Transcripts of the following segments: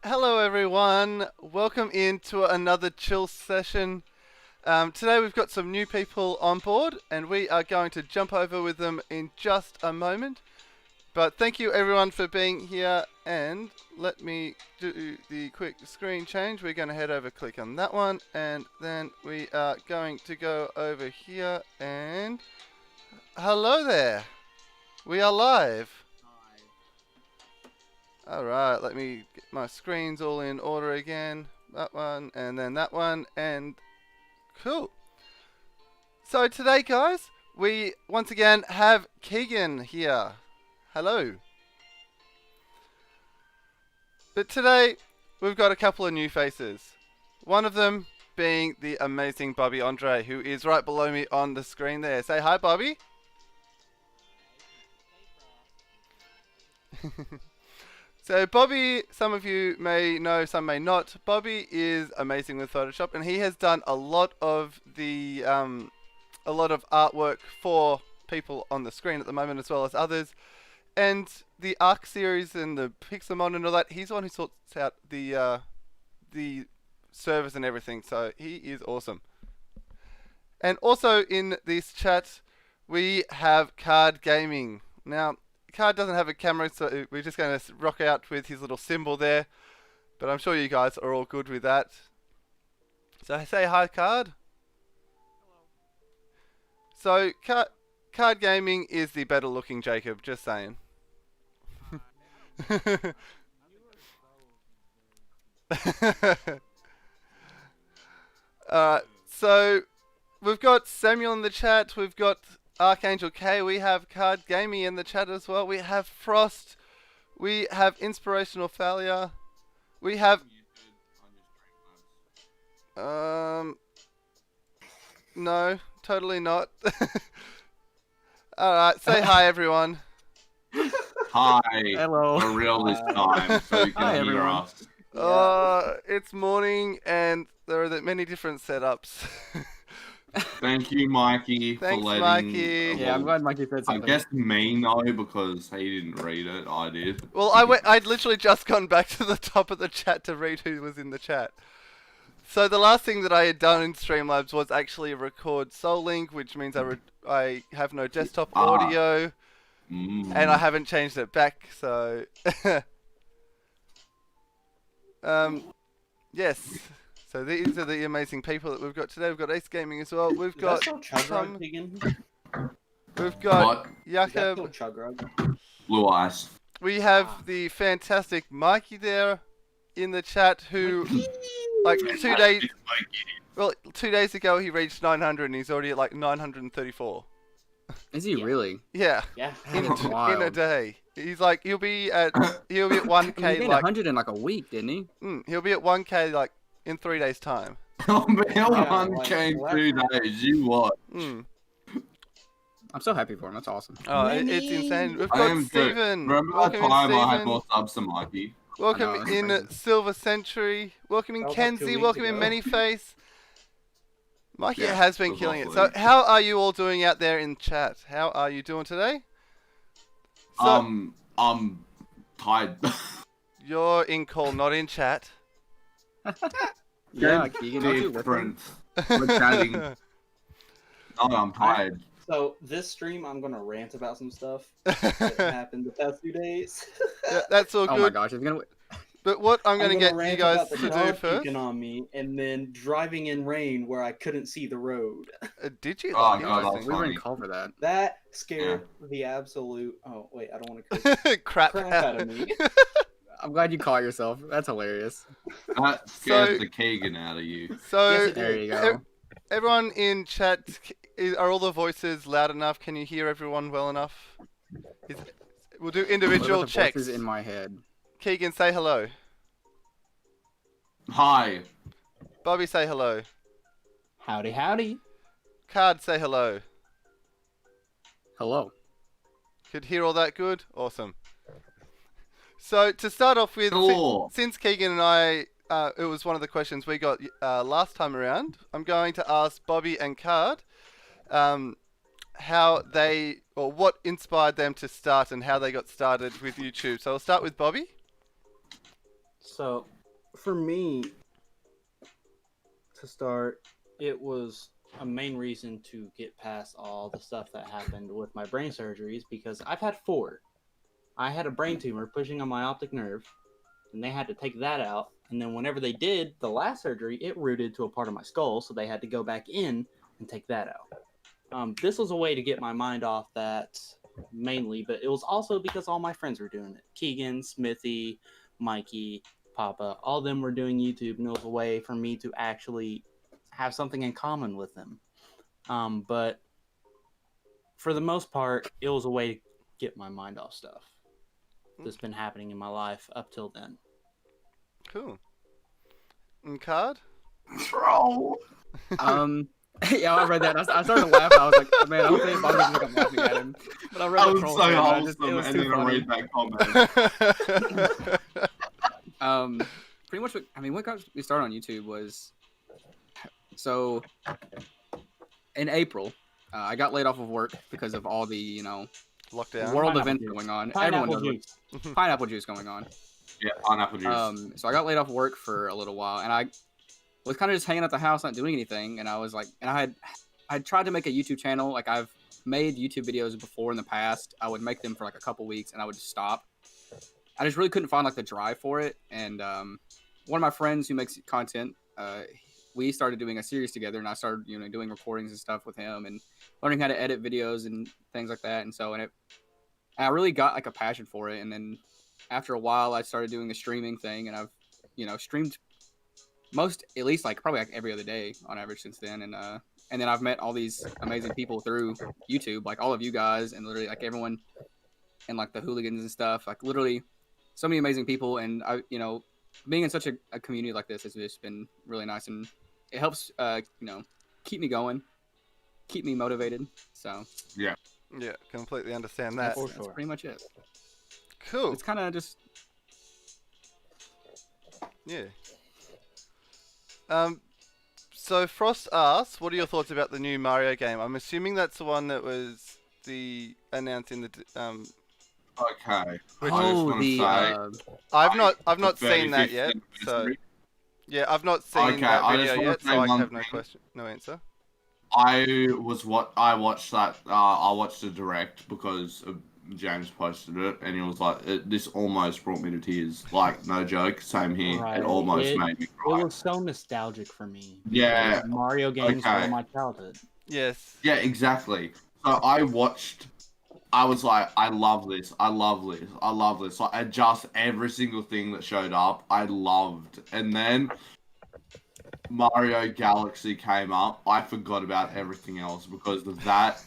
Hello everyone, welcome into another chill session. Today we've got some new people on board and we are going to jump over with them in just a moment. But thank you everyone for being here, and let me do the quick screen change. We're going to head over, click on that one, and then we are going to go over here and... Hello there! We are live! Alright, let me get my screens all in order again. That one, and then that one, and cool. So today, guys, we once again have Keegan here. Hello. But today, we've got a couple of new faces. One of them being the amazing Bobby Andre, who is right below me on the screen there. Say hi, Bobby. So Bobby, some of you may know, some may not. Bobby is amazing with Photoshop, and he has done a lot of the artwork for people on the screen at the moment, as well as others. And the Arc series and the Pixelmon and all that, he's the one who sorts out the servers and everything. So he is awesome. And also in this chat, we have Card Gaming. Now, Card doesn't have a camera, so we're just going to rock out with his little symbol there. But I'm sure you guys are all good with that. So say hi, Card. Hello. So Card Gaming is the better looking Jacob, just saying. So we've got Samuel in the chat, we've got Archangel K, we have Card Gaming in the chat as well, we have Frost, we have Inspirational Failure, we have no, totally not. Alright, say hi everyone. Hi. Hello. For real this time, so you can hear us. It's morning and there are many different setups. Thank you, Mikeyyy, Thanks, for letting... Mikeyyy. Yeah, I'm glad Mikeyyy said I something. guess me no, because he didn't read it, I did. Well, I'd literally just gone back to the top of the chat to read who was in the chat. So the last thing that I had done in Streamlabs was actually record Soul Link, which means I have no desktop audio, and I haven't changed it back, so... yes. So these are the amazing people that we've got today. We've got Ace Gaming as well. We've got Tom. We've got Jakob. Blue eyes. We have the fantastic Mikeyyy there in the chat, who like 2 days. Well, 2 days ago he reached 900, and he's already at like 934. Is he really? Yeah. Yeah. In a day. He's like he'll be at 1K. He made like 100 in like a week, didn't he? He'll be at 1K like in 3 days time. Oh man, 1K in 2 days, you what? Mm. I'm so happy for him. That's awesome. Oh, it's insane. We've I got am Steven. Remember that Welcome in, time I had Steven. more subs than Mikeyyy? Welcome I know, in that's crazy. Silver Century. Welcome in That was Kenzie. 2 weeks Welcome in ago. Manyface. Mikeyyy Yeah, has been it was killing it. lovely. So how are you all doing out there in chat? How are you doing today? So, I'm tired. you're in call, not in chat. Yeah, Keegan, don't you listen? Different. We're chatting. No, I'm tired. So this stream, I'm gonna rant about some stuff that happened the past few days. Yeah, that's all Oh my good. gosh, it's gonna. But what I'm going to get rant you guys about the to do dog first. puking on me, and then driving in rain where I couldn't see the road. Did you? Oh, Like, God, interesting. We were in funny. call for that. That scared the absolute. Oh wait, I don't want to Crap crap out of me. I'm glad you caught yourself. That's hilarious. That scares So- the Keegan out of you. So Yes, it There you go. everyone in chat, are all the voices loud enough? Can you hear everyone well enough? We'll do What individual are the checks. voices in my head? Keegan, say hello. Hi. Bobby, say hello. Howdy, howdy. Card, say hello. Hello. Could hear all that good? Awesome. So to start off with, Hello. since Keegan and I, it was one of the questions we got last time around, I'm going to ask Bobby and Card how they, or what inspired them to start and how they got started with YouTube. So I'll start with Bobby. So For me, to start, it was a main reason to get past all the stuff that happened with my brain surgeries because I've had 4. I had a brain tumor pushing on my optic nerve, and they had to take that out. And then whenever they did the last surgery, it rooted to a part of my skull, so they had to go back in and take that out. This was a way to get my mind off that mainly, but it was also because all my friends were doing it. Keegan, Smithie, Mikeyyy, Papa, all of them were doing YouTube, and it was a way for me to actually have something in common with them. But for the most part, it was a way to get my mind off stuff that's been happening in my life up till then. Cool. And Card? Troll. Yeah, I read that. I started to laugh. I was like, man, I don't think I'm laughing at him. But I read That the was troll so thing, and wholesome, was and too then I funny. read that comment. Pretty much. What got me started on YouTube was so in April. I got laid off of work because of all the Lockdown. world Pineapple events juice. going on. Pineapple Everyone knows juice. pineapple juice going on. Yeah, pineapple juice. So I got laid off work for a little while, and I was kind of just hanging at the house, not doing anything. And I was like, and I tried to make a YouTube channel. Like I've made YouTube videos before in the past. I would make them for like a couple weeks, and I would just stop. I just really couldn't find like the drive for it. And one of my friends who makes content, we started doing a series together, and I started doing recordings and stuff with him, and learning how to edit videos and things like that. And I really got like a passion for it. And then after a while, I started doing the streaming thing, and I've streamed at least probably every other day on average since then. And then I've met all these amazing people through YouTube, like all of you guys, and literally like everyone, and like the hooligans and stuff, like literally so many amazing people. And I, being in such a community like this has just been really nice, and it helps, keep me going, keep me motivated. So Yeah. Yeah, completely understand that. For that's sure. pretty much it. Cool. It's kind of just Yeah. So Frost asks, what are your thoughts about the new Mario game? I'm assuming that's the one that was announced in the Okay. Which I just oh wanna the say, I've not the seen that 35th yet. So anniversary, yeah, I've not seen Okay, that I video just wanna yet, say so I one have no thing. question, no answer. I watched that. I watched the direct because James posted it, and he was like, "This almost brought me to tears." Like, no joke. Same here. Right. It almost It- made me It cry. was so nostalgic for me. Yeah, because Mario games okay. were my childhood. Yes. Yeah, exactly. So I watched. I was like, I love this. I love this. I love this. Like, just every single thing that showed up, I loved. And then Mario Galaxy came up. I forgot about everything else because that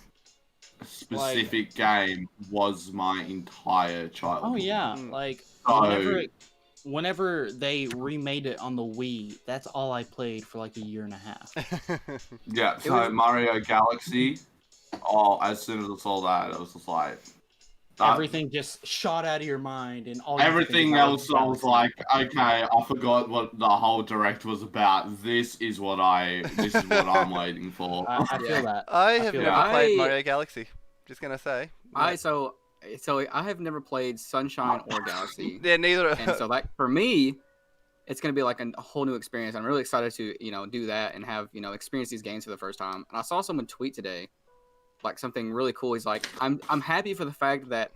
specific game was my entire childhood. Oh yeah, Mm. like So, whenever they remade it on the Wii, that's all I played for like a year and a half. yeah, It so was- Mario Galaxy, as soon as I saw that, it was just like... Everything just shot out of your mind, and all you could think Everything about else, I was like, okay, I forgot what the whole direct was about. This is what I'm waiting for. I feel Yeah. that. I have feel never that. played I- Mario Galaxy. Just gonna say. So I have never played Sunshine or Galaxy, Yeah, neither. and so that for me, it's gonna be like a whole new experience. I'm really excited to do that and have experience these games for the first time. And I saw someone tweet today, like something really cool. He's like, I'm happy for the fact that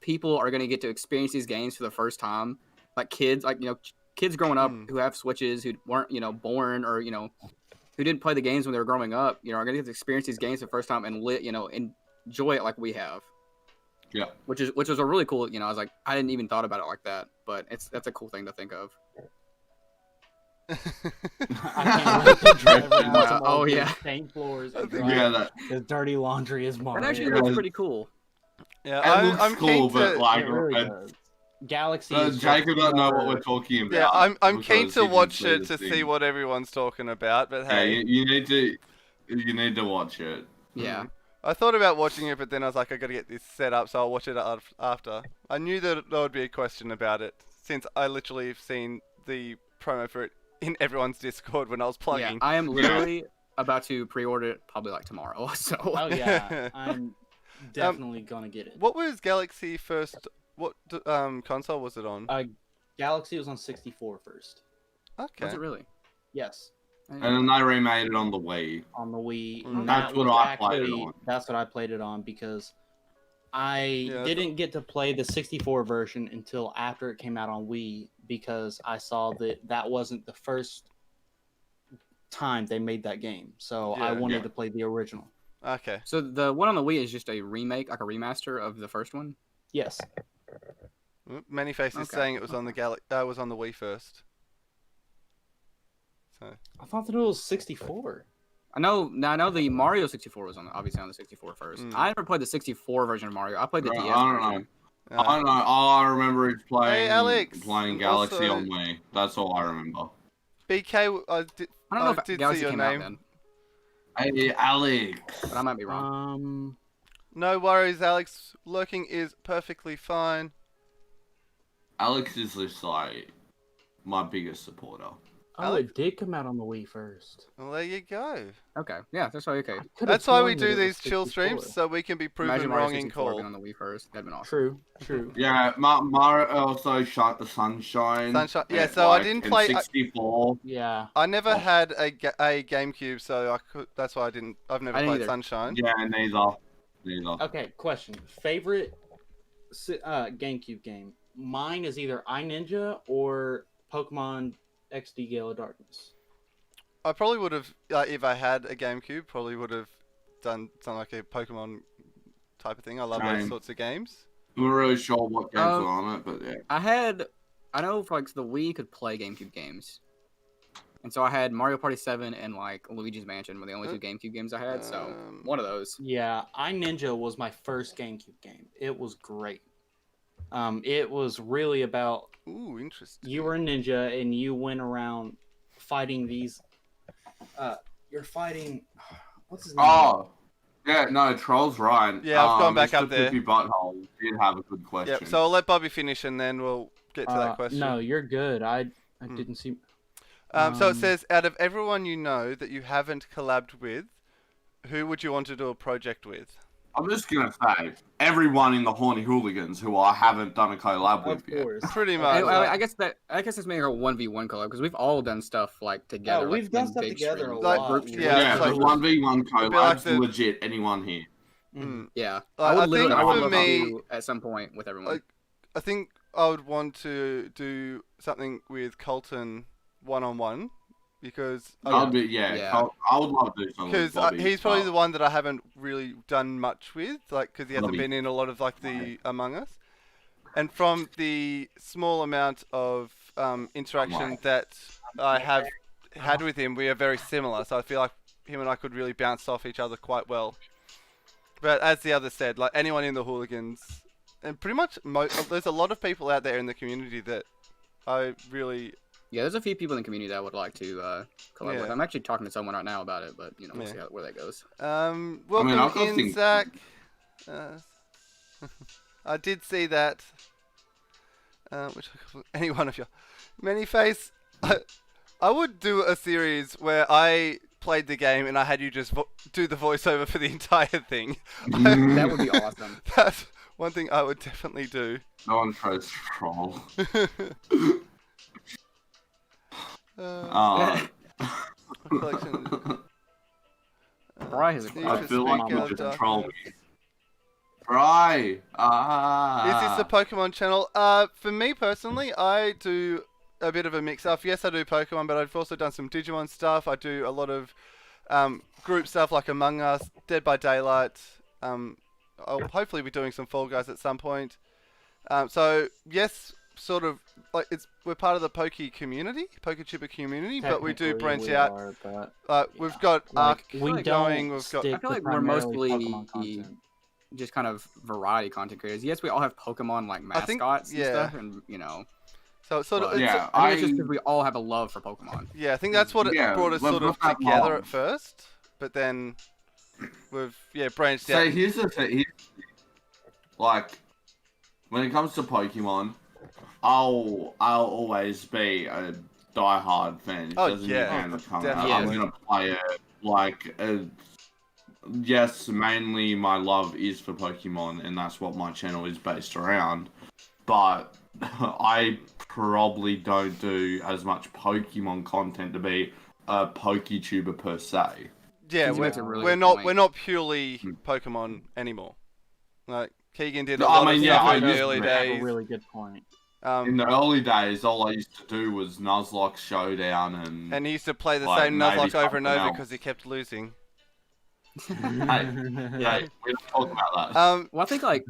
people are gonna get to experience these games for the first time. Like kids, kids growing up who have Switches, who weren't born, or who didn't play the games when they were growing up, are gonna get to experience these games for the first time and enjoy it like we have. Yeah. Which was a really cool, I was like, I didn't even thought about it like that, but that's a cool thing to think of. I can't wait to drive around Yeah. some Oh, old yeah. stained floors I and think- drive Yeah, that the dirty laundry is Mario. It actually Yeah. looks pretty cool. Yeah, it looks I'm cool, keen but to. like, It really does. Galaxy. is Jacob just doesn't know what another- we're talking about. Yeah, I'm keen because to he can watch see it the to thing. see what everyone's talking about. But Yeah, hey, you need to watch it. Yeah. I thought about watching it, but then I was like, I gotta get this set up, so I'll watch it after. I knew that there would be a question about it, since I literally have seen the promo for it in everyone's Discord when I was Yeah, plugging. I am literally about to pre-order it probably like tomorrow. So Oh yeah, I'm definitely gonna get it. What was Galaxy first? What console was it on? Galaxy was on 64 first. Okay. Was it really? Yes, And then they remade it on the Wii. on the Wii. Mhm. And That's that what was I played it actually on. that's what I played it on because I Yeah, didn't get to play the 64 version until after it came out on Wii because I saw that that wasn't the first time they made that game. So I Yeah. wanted Yeah. to play the original. Okay. So the one on the Wii is just a remake, like a remaster of the first one. Yes. Manyface is Okay. saying it was on the was on the Wii first. So I thought that it was 64. I know the Mario 64 was obviously on the 64 first. Mm. I never played the 64 version of Mario. I played the Right, DS I don't version. know. I don't know. All I remember is playing Alex, playing and Galaxy also- on Wii. That's all I remember. BK, I don't know if did Galaxy see your came name. out then, Hey, Alex. but I might be wrong. No worries, Alex. Lurking is perfectly fine. Alex is just like my biggest supporter. Oh, Alex- it did come out on the Wii first. Well, there you go. Okay, yeah, that's right. Okay. Could've That's why we sworn that do it was these chill 64. streams, so we can be proven Imagine Mario wrong in 64 call. being on the Wii first. That'd been awesome. True, true. Yeah, Mario also shot the Sunshine. Sunshine- yeah, at, so I like, didn't in play- 64. Yeah. I never Oh. had a GameCube, so I could. That's why I didn't. I've never I didn't played either. Sunshine. Yeah, neither. Okay, question. Favorite GameCube game? Mine is either iNinja or Pokemon XD Gale of Darkness. I probably would have, if I had a GameCube, probably would have done something like a Pokemon type of thing. I love those Same. sorts of games. I'm not really sure what games Um, were on it, but yeah. I know for like the Wii could play GameCube games, and so I had Mario Party 7 and like Luigi's Mansion were the only two GameCube games I had. So one of those. Yeah, iNinja was my first GameCube game. It was great. It was really about Ooh, interesting. you were a ninja and you went around fighting these. You're fighting. What's his name? Oh, yeah, no, Troll's right. Yeah, I've gone back Mr. up there. Poopy Butthole did have a good question. Yep. So I'll let Bobby finish, and then we'll get to that question. No, you're good. I didn't see. So it says, out of everyone you know that you haven't collabed with, who would you want to do a project with? I'm just gonna say everyone in the Horny Hooligans who I haven't done a collab with Of yet. course. Pretty much. I guess it's maybe a 1v1 collab because we've all done stuff like together. we've like, done in stuff big together streams, a Like, lot. group yeah, streams. Yeah, it's like- the 1v1 like collabs, the- legit. Anyone here? Mhm. Yeah, I I would think love for to me- do at some point with everyone. Like, I think I would want to do something with Colton one-on-one, because I'd be, yeah, Yeah. I would love to do something with Bobby. he's probably the one that I haven't really done much with, like, because he hasn't Bobby. been in a lot of like the Among Us, and from the small amount of interaction that I have had with him, we are very similar. So I feel like him and I could really bounce off each other quite well. But as the other said, like anyone in the Hooligans, and pretty much there's a lot of people out there in the community that I really. Yeah, there's a few people in the community that I would like to collab Yeah. with. I'm actually talking to someone right now about it, but we'll see Yeah. where that goes. Welcome I've got in, things- Zach. I did see that. Any one of you. Manyface. I would do a series where I played the game and I had you just do the voiceover for the entire thing. That would be awesome. That's one thing I would definitely do. No one tries to troll. Collection. Bri has a Need I to feel like speak you out just darkness. troll me. Bri! Is this a Pokemon channel? For me personally, I do a bit of a mix-up. Yes, I do Pokemon, but I've also done some Digimon stuff. I do a lot of group stuff like Among Us, Dead by Daylight. I'll hopefully be doing some Fall Guys at some point. So yes, sort of like we're part of the PokeChipper community, but we do Technically, branch we out. are, but We've got like, Arc we going. don't We've got stick I feel to like we're primarily mostly Pokemon content. just kind of variety content creators. Yes, we all have Pokemon like I think- mascots and yeah. stuff, and so it's sort of But- it's, Yeah, I think it's just because we all have a love for Pokemon. yeah. I think that's what it Yeah, brought us we've sort of got that together love. at first, but then we've branched So out. here's the thing. Like, when it comes to Pokemon, I'll always be a die-hard fan. It Oh, doesn't yeah. even come out. Definitely. I'm gonna play it like. Yes, mainly my love is for Pokemon, and that's what my channel is based around. but I probably don't do as much Pokemon content to be a PokeTuber per se. Yeah, Keegan makes a really we're good not point. we're not purely Pokemon anymore. Like Keegan did a No, I lot mean, of yeah, stuff I in the used early to have a days. really good point. In the early days, all I used to do was Nuzlocke Showdown And he used to play the like, same maybe Nuzlocke over and something over else. because he kept losing. Hey, we don't talk about that. Well, I think like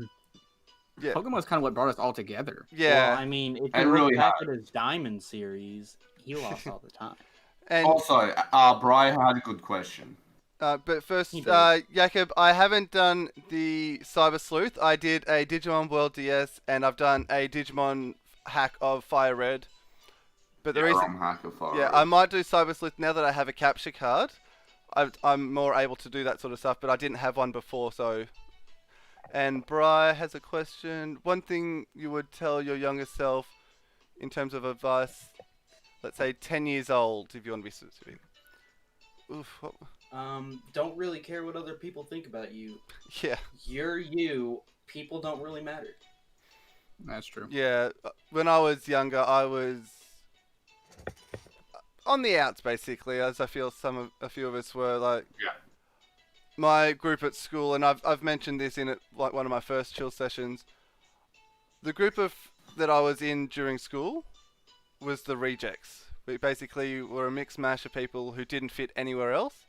Yeah. Pokemon's kind of what brought us all together. Yeah. Well, I mean, if It you really look back at his Diamond series, he lost all the time. And Also, Brian had a good question. but first, He did. Jakob, I haven't done the Cyber Sleuth. I did a Digimon World DS, and I've done a Digimon hack of Fire Red. But the reason, yeah, I might do Cyber Sleuth now that I have a capture card. I'm more able to do that sort of stuff, but I didn't have one before, so. And Bri has a question. One thing you would tell your younger self in terms of advice, let's say 10 years old, if you want to be specific. Oof. What? Don't really care what other people think about you. Yeah. You're you. People don't really matter. That's true. Yeah. When I was younger, I was on the outs, basically, as I feel a few of us were. Like, Yeah. my group at school, and I've mentioned this in like one of my first chill sessions. The group that I was in during school was the rejects. We basically were a mixed mash of people who didn't fit anywhere else,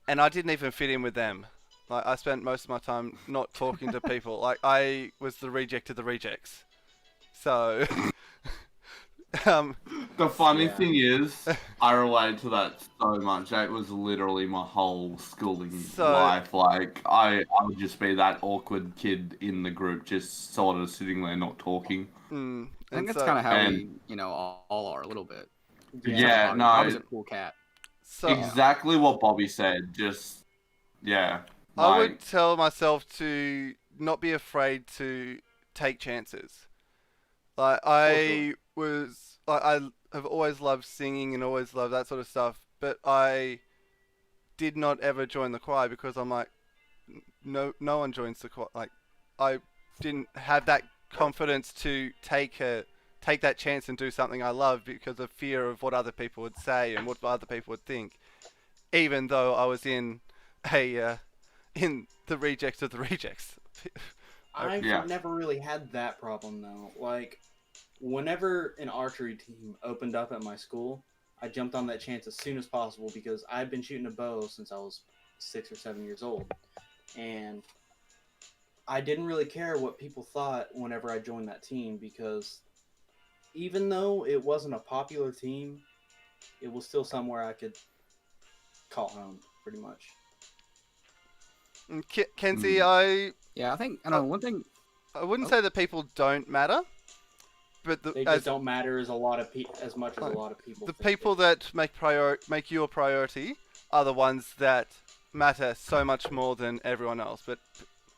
and I didn't even fit in with them. Like, I spent most of my time not talking to people. Like, I was the reject of the rejects. So, The funny Yeah. thing is, I relate to that so much. That was literally my whole schooling life. Like, I would just be that awkward kid in the group, just sort of sitting there not talking. I think that's kind of how we, all are a little bit. Yeah, no. I was a cool cat. So Exactly what Bobby said. Just, yeah. I would tell myself to not be afraid to take chances. Like, I have always loved singing and always loved that sort of stuff, but I did not ever join the choir because I'm like, no one joins the choir. Like, I didn't have that confidence to take that chance and do something I love because of fear of what other people would say and what other people would think. Even though I was in in the rejects of the rejects. I've Yeah. never really had that problem though. Like, whenever an archery team opened up at my school, I jumped on that chance as soon as possible because I'd been shooting a bow since I was 6 or 7 years old, and I didn't really care what people thought whenever I joined that team because even though it wasn't a popular team, it was still somewhere I could call home, pretty much. And Kenzie, Yeah, I think one thing. I wouldn't say that people don't matter, but They just don't matter as much as a lot of people. the think people that make you a priority are the ones that matter so much more than everyone else. But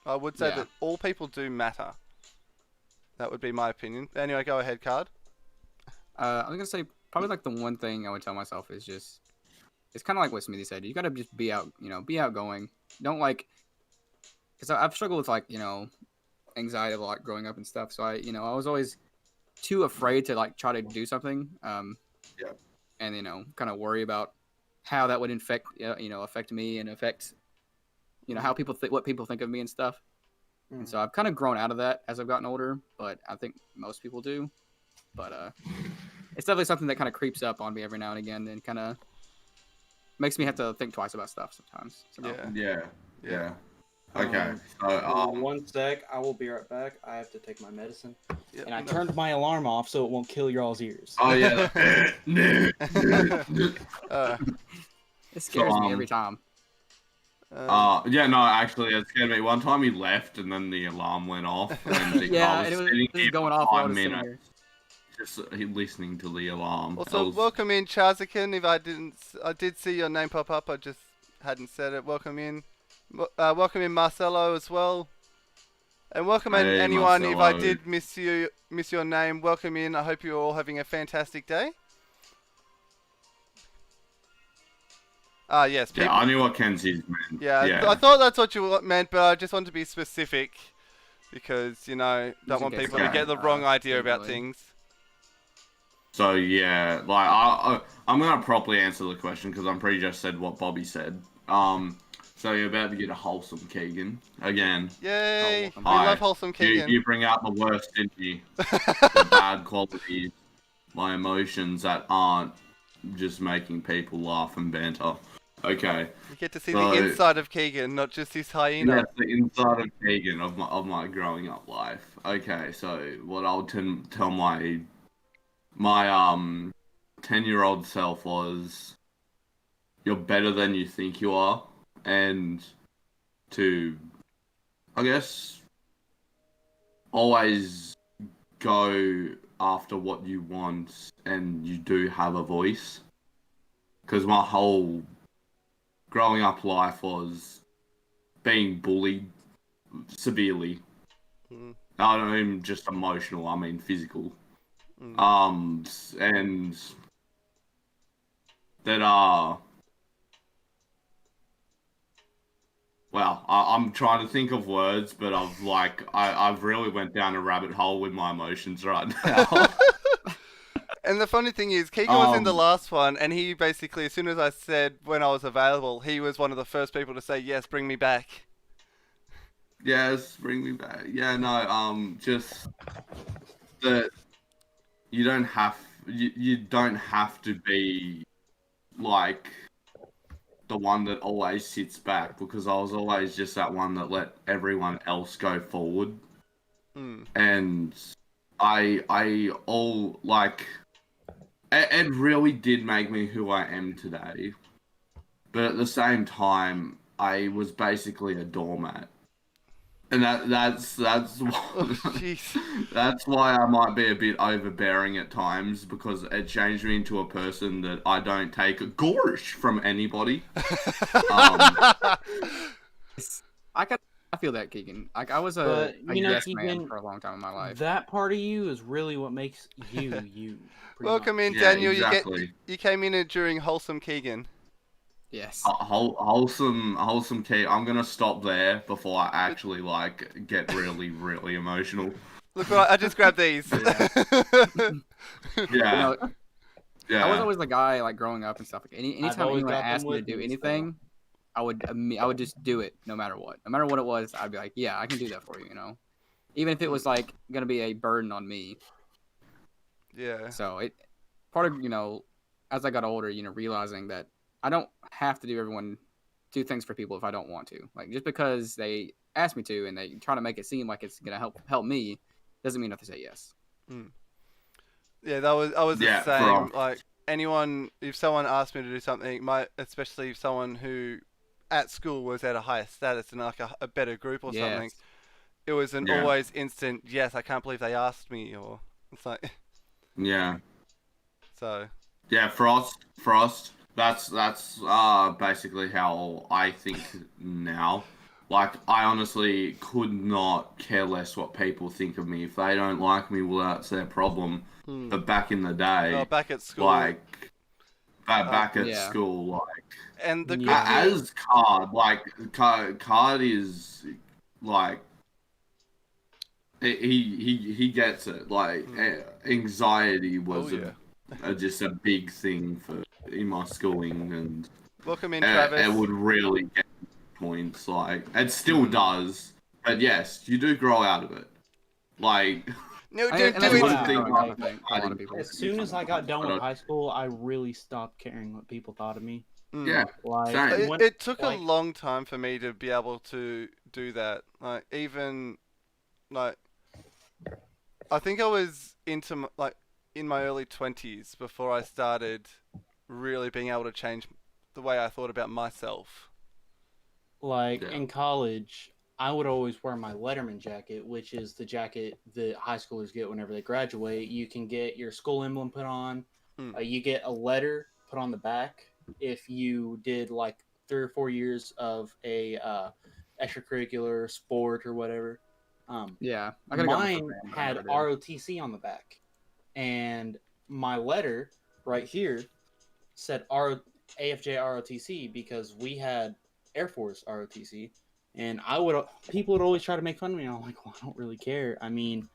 I would say that all people do matter. That would be my opinion. Anyway, go ahead, Card. I was gonna say probably like the one thing I would tell myself is just it's kind of like what Smithie said. You gotta just be be outgoing. Don't because I've struggled with anxiety a lot growing up and stuff. So I was always too afraid to try to do something. And kind of worry about how that would affect me and affect how people what people think of me and stuff. And so I've kind of grown out of that as I've gotten older, but I think most people do. But it's definitely something that kind of creeps up on me every now and again and kind of makes me have to think twice about stuff sometimes. So. Yeah. Okay. So, one sec, I will be right back. I have to take my medicine. Yeah, And I turned my alarm off so it won't kill y'all's ears. Oh, yeah. It scares me every time. Yeah, no, actually, it scared me. One time he left and then the alarm went off. And It was going off while I was sitting here. Just listening to the alarm. Also, welcome in, Charzican. If I did see your name pop up, I just hadn't said it. Welcome in. Welcome in, Marcelo, as well. And welcome in anyone. Marcelo. If I did miss your name, welcome in. I hope you're all having a fantastic day. Yes. I knew what Kenzie's meant. Yeah, I thought that's what you meant, but I just want to be specific because don't Just in want case people to it's get the wrong idea about really. things. So yeah, like I'm gonna properly answer the question because I'm pretty just said what Bobby said. So you're about to get a wholesome Keegan again. Yay! welcome. We love wholesome Keegan. You bring out the worst in me, the bad qualities, my emotions that aren't just making people laugh and banter. Okay. You get to see So- the inside of Keegan, not just his hyena. Yes, the inside of Keegan of my growing up life. Okay, so what I'll tell my 10-year-old self was, you're better than you think you are, and to, I guess, always go after what you want, and you do have a voice. Because my whole growing up life was being bullied severely. Mm, I don't mean just emotional, I mean physical. mm. And that are, well, I'm trying to think of words, but I've really went down a rabbit hole with my emotions right now. And the funny thing is, Keegan was in the Um, last one, and he basically, as soon as I said when I was available, he was one of the first people to say, yes, bring me back. Yes, bring me back. Yeah, no, just that you don't have you don't have to be like the one that always sits back, because I was always just that one that let everyone else go forward. Mm. And I all like it really did make me who I am today. But at the same time, I was basically a doormat. And that's Oh, jeez. that's why I might be a bit overbearing at times, because it changed me into a person that I don't take a gorish from anybody. I feel that, Keegan. Like I was But, a you know, yes man Keegan, for a long time in my life. that part of you is really what makes you you. pretty Welcome much. in, Yeah, Daniel. exactly. You came in during wholesome Keegan. Yes. Wholesome key. I'm gonna stop there before I actually get really really emotional. Look, I just grabbed these. You Yeah, know, yeah. I was always the guy like growing up and stuff. Like anytime always anyone got them asked me to with do me, so- anything, I would just do it no matter what. No matter what it was, I'd be like, yeah, I can do that for you. Even if it was like gonna be a burden on me. Yeah. So it part of as I got older, realizing that I don't have to do things for people if I don't want to. Like just because they ask me to and they try to make it seem like it's gonna help me, doesn't mean I have to say yes. Yeah, I was the Yeah, same. bro. Like if someone asked me to do something, especially if someone who at school was at a higher status and like a better group or something, Yes. it was an Yeah. always instant yes. I can't believe they asked me, or it's like Yeah. so. Yeah, Frost. That's basically how I think now. Like, I honestly could not care less what people think of me. If they don't like me, well, that's their problem. Hmm. But back in the day, Oh, back at school, like back at Yeah. school, like and the good Yeah. thing, as Card is like he gets it. Like anxiety was oh yeah. just a big thing in my schooling, and Welcome in, it Travis. would really get points. Like it still does, but yes, you do grow out of it. Like No, And don't that's do one it. thing think growing up, I like- think, for a lot of people. As soon as I got done But with high school, I really stopped caring what people thought of me. Mm. yeah, Like Same. It took like- a long time for me to be able to do that. Like even like I think I was into in my early 20s before I started really being able to change the way I thought about myself. Like Yeah. in college, I would always wear my Letterman jacket, which is the jacket that high schoolers get whenever they graduate. You can get your school emblem put on. You get a letter put on the back if you did like 3 or 4 years of a extracurricular sport or whatever. Yeah, I could have gone Mine for band, but I had never did. ROTC on the back, and my letter right here said AFJ ROTC because we had Air Force ROTC, And people would always try to make fun of me. And I'm like, well, I don't really care. I mean,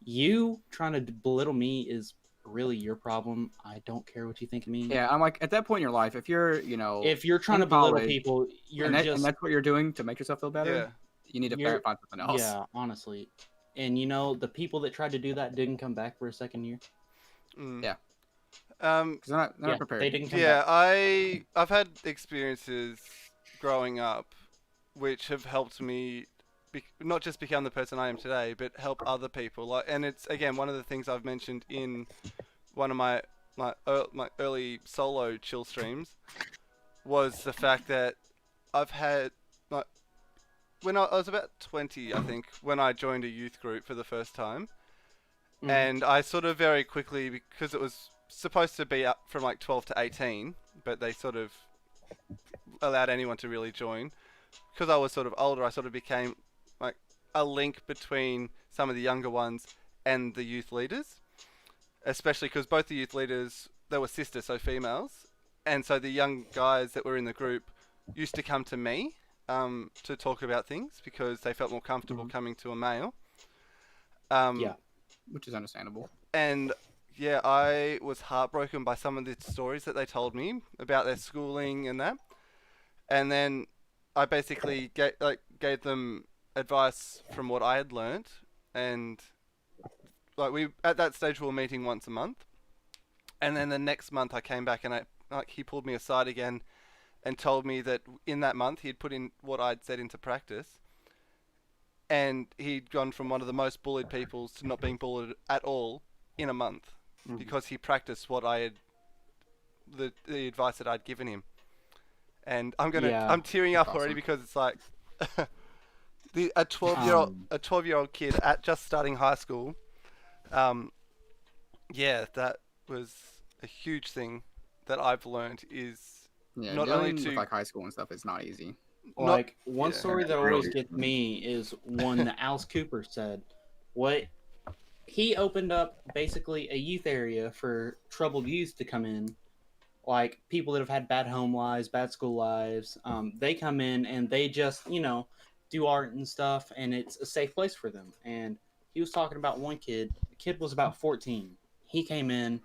you trying to belittle me is really your problem. I don't care what you think of me. Yeah, I'm like, at that point in your life, if you're, If you're trying in to belittle college, people, you're and just that's what you're doing to make yourself feel better, Yeah. you need to You're- find something else. yeah, honestly. And the people that tried to do that didn't come back for a second year. Mm. Yeah. Um, Because they're not prepared. They didn't come yeah, back. I've had experiences growing up which have helped me not just become the person I am today, but help other people. Like, and it's again one of the things I've mentioned in one of my early solo chill streams was the fact that I've had like when I was about 20, I think, when I joined a youth group for the first time, Mhm. and I sort of very quickly, because it was supposed to be up from like 12 to 18, but they sort of allowed anyone to really join. Because I was sort of older, I sort of became like a link between some of the younger ones and the youth leaders, especially because both the youth leaders, they were sisters, so females, and so the young guys that were in the group used to come to me to talk about things because they felt more comfortable coming to a male. Yeah. Which is understandable. And yeah, I was heartbroken by some of the stories that they told me about their schooling and that. And then I basically gave them advice from what I had learnt. And like at that stage we were meeting once a month. And then the next month I came back and he pulled me aside again and told me that in that month he'd put in what I'd said into practice. And he'd gone from one of the most bullied peoples to not being bullied at all in a month because he practiced what I had, the advice that I'd given him. And I'm tearing up already because it's like a 12-year-old kid at just starting high school. Yeah, that was a huge thing that I've learned is not only dealing to with like high school and stuff is not easy. Like one yeah. story that Really? always gets me is one that Alice Cooper said. He opened up basically a youth area for troubled youth to come in, like people that have had bad home lives, bad school lives. They come in and they just do art and stuff, and it's a safe place for them. And he was talking about one kid. The kid was about 14. He came in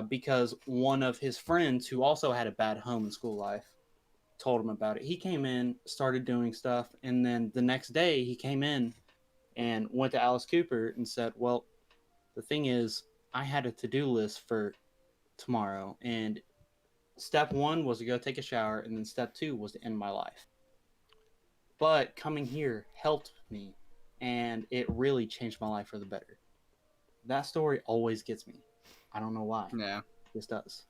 because one of his friends who also had a bad home and school life told him about it. He came in, started doing stuff, and then the next day he came in and went to Alice Cooper and said, well, the thing is, I had a to-do list for tomorrow, and step 1 was to go take a shower, and then step 2 was to end my life. But coming here helped me, and it really changed my life for the better. That story always gets me. I don't know why. Yeah. This does.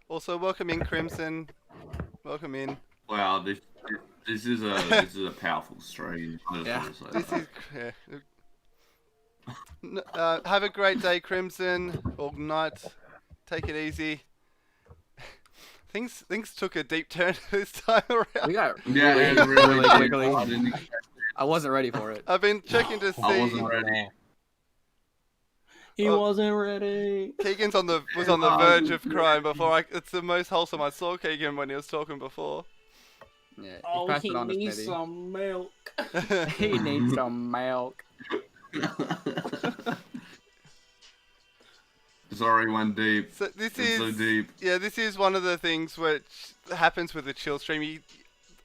Also, welcome in, Crimson. Welcome in. Wow, this is a powerful stream. I just wanna say This that. is have a great day, Crimson, or night. Take it easy. Things took a deep turn this time We around. got Yeah, really, it really really did. quickly. I didn't expect I wasn't ready for it. I've been checking to I see. wasn't ready. He Oh. wasn't ready. Keegan's was on the verge of crying before it's the most wholesome I saw Keegan when he was talking before. Yeah. Oh, passed he it on to needs Smithy. some milk. He needs some milk. Sorry, went deep. So this It's so is deep. yeah, this is one of the things which happens with the chill stream.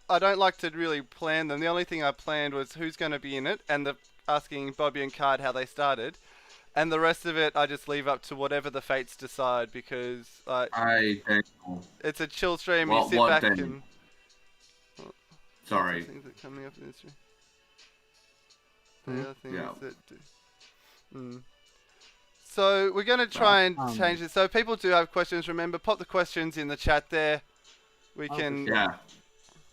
I don't like to really plan them. The only thing I planned was who's going to be in it and asking Bobby and Card how they started. And the rest of it, I just leave up to whatever the fates decide because Hey, Daniel. it's a chill stream. What- you sit what back then? and Sorry. things that are coming up in this stream. The other things Yeah. that do. So we're going to try and change it. So if people do have questions, remember, pop the questions in the chat there. We can... Yeah.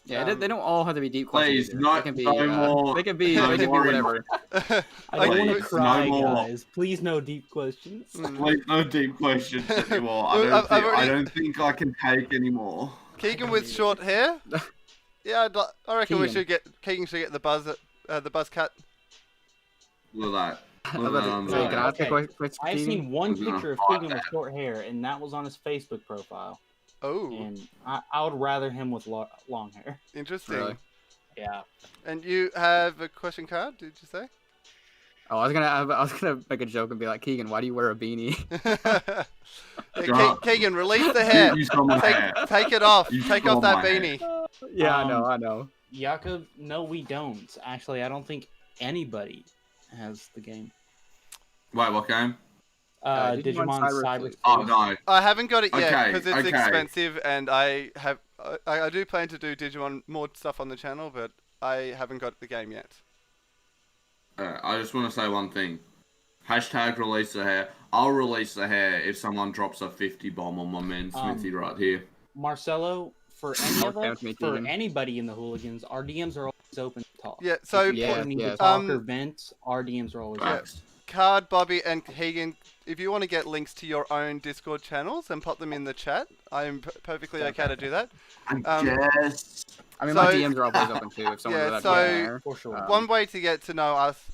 Yeah, they don't all have to be deep questions. Please, either. They can be, no more. They can be, no they can be more whatever. I don't want to Please, cry, no more. guys. Please, no deep questions. Please, no deep questions anymore. Well, I don't think I can take anymore. Keegan with short hair? Yeah, I reckon Keegan should get the buzz cut. Look at that. Look But, at that on so the can I ask a Okay. question? I've seen one We're gonna picture of fight Keegan with that. short hair, and that was on his Facebook profile. Oh, And I would rather him with long hair. interesting. Really? Yeah. And you have a question card? Did you say? Oh, I was gonna make a joke and be like, Keegan, why do you wear a beanie? Yeah, Keegan, release the hair. You stole my hair. Take it off. You Take stole off that my hair. beanie. Yeah, I know. Jakob, no, we don't. Actually, I don't think anybody has the game. Wait, what game? Digimon Digimon Cyber Cyber. Sleuth. Oh no. I haven't got it yet Okay, because it's okay. expensive, and I do plan to do Digimon more stuff on the channel, but I haven't got the game yet. I just want to say one thing. Hashtag release the hair. I'll release the hair if someone drops a 50 bomb on my man Smithie right here. Marcelo, for any of Okay, us, with me, for Keegan. anybody in the hooligans, our DMs are always open to talk. Yeah. So Yeah. If we need to yes. talk or vent, our DMs are always open. Facts. Card, Bobby, and Keegan, if you want to get links to your own Discord channels and pop them in the chat, I am perfectly okay to do that. I guess. I mean, So- my DMs are always open too. If someone Yeah, does that so- there. For sure. One way to get to know us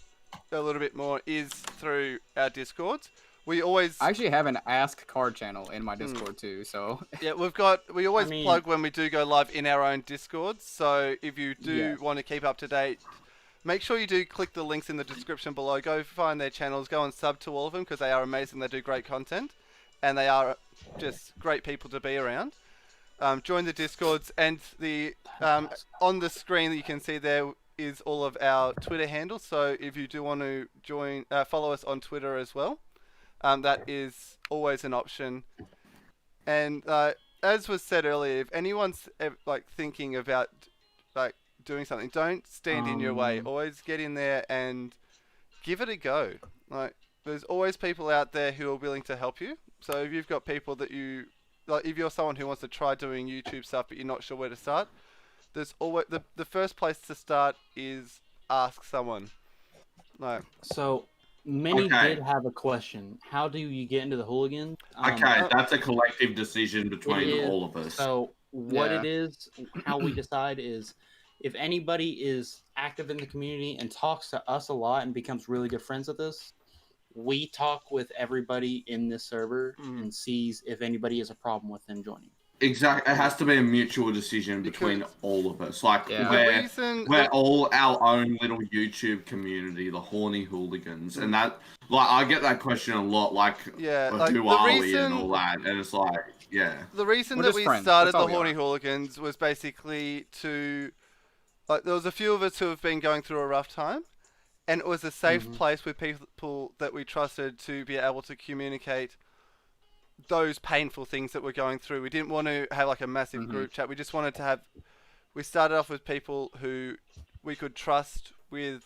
a little bit more is through our Discords. We always, I actually have an Ask Card channel in my Discord too. So yeah, we always I mean- plug when we do go live in our own Discords. So if you do Yes. want to keep up to date, make sure you do click the links in the description below. Go find their channels, go and sub to all of them because they are amazing. They do great content, and they are just great people to be around. Join the Discords, and the on the screen that you can see there is all of our Twitter handles. So if you do want to join, follow us on Twitter as well. That is always an option. And as was said earlier, if anyone's thinking about doing something, don't stand in your way. Always get in there and give it a go. There's always people out there who are willing to help you. So if you've got people that you if you're someone who wants to try doing YouTube stuff but you're not sure where to start, there's always the first place to start is ask someone. So, Minnie Okay. did have a question. How do you get into the hooligans? Okay, that's a collective decision between It is. all of us. So what Yeah. it is, how we decide is, if anybody is active in the community and talks to us a lot and becomes really good friends with us, we talk with everybody in this server and sees if anybody has a problem with them joining. Exactly, it has to be a mutual decision between Because- all of us. Like Yeah. we're all our own little YouTube community, the horny hooligans, and that I get that question a lot. Like, Yeah, who like, the are we and reason- all that, and it's like, yeah, The reason We're that just we friends. started That's all the we Horny are. Hooligans was basically to, there was a few of us who have been going through a rough time, and it was a safe place with people that we trusted to be able to communicate those painful things that we're going through. We didn't want to have a massive group chat. We just wanted to have. We started off with people who we could trust with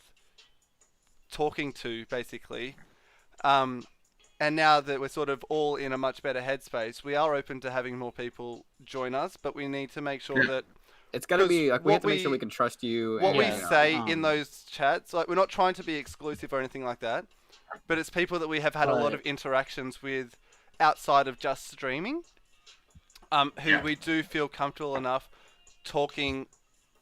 talking to, basically. And now that we're sort of all in a much better headspace, we are open to having more people join us, but we need to make sure that it's got to be like we have to make sure we- we can trust you. what and, we you know, say in those chats, we're not trying to be exclusive or anything like that, but it's people that we have had a lot Right. of interactions with outside of just streaming, who we do feel comfortable enough talking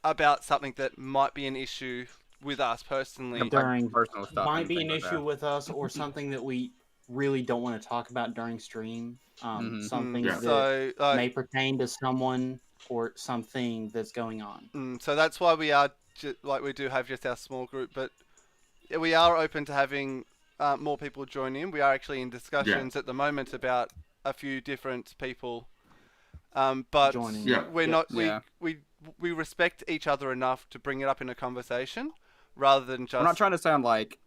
about something that might be an issue with us personally. During personal stuff. might and be an things like issue that. with us or something that we really don't want to talk about during stream. Something Yeah. that So, may pertain to someone or something that's going on. so that's why we are we do have just our small group, but we are open to having more people join in. We are actually in discussions at the moment about a few different people, but Joining. Yeah. we're not. Yeah. We respect each other enough to bring it up in a conversation, rather than just. I'm not trying to sound like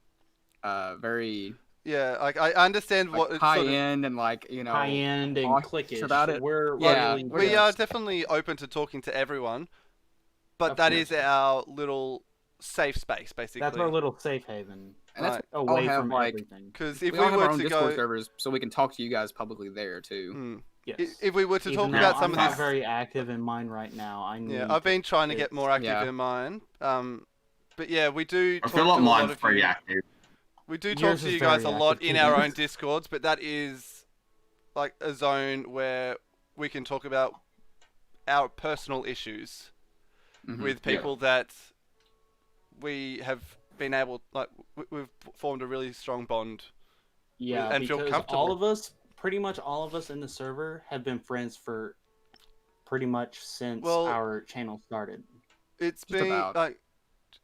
very Yeah, I understand what it's high sort of- end and High end and cautious clickish. about it. We're Yeah, really we're We just- are definitely open to talking to everyone, but Of that course. is our little safe space, basically. that's our little safe haven And that's Right. away have, from like- everything. Because we if all we have our were own to Discord go, servers, so we can talk to you guys publicly there too. Yes. if we were to Even talk though about I'm some of not this, very active in mine right now. I need yeah, I've been trying to get more active Yeah. in mine. But yeah, we do. I Talk feel like to a lot mine's of pretty you. active. We do talk Yours to is you guys a very lot active in too. our own Discords, but that is like a zone where we can talk about our personal issues with people that we have been able, we've formed a really strong bond. Yeah, and feel because comfortable. all of us, pretty much all of us in the server, have been friends for pretty much since Well- our channel started. It's Just been about.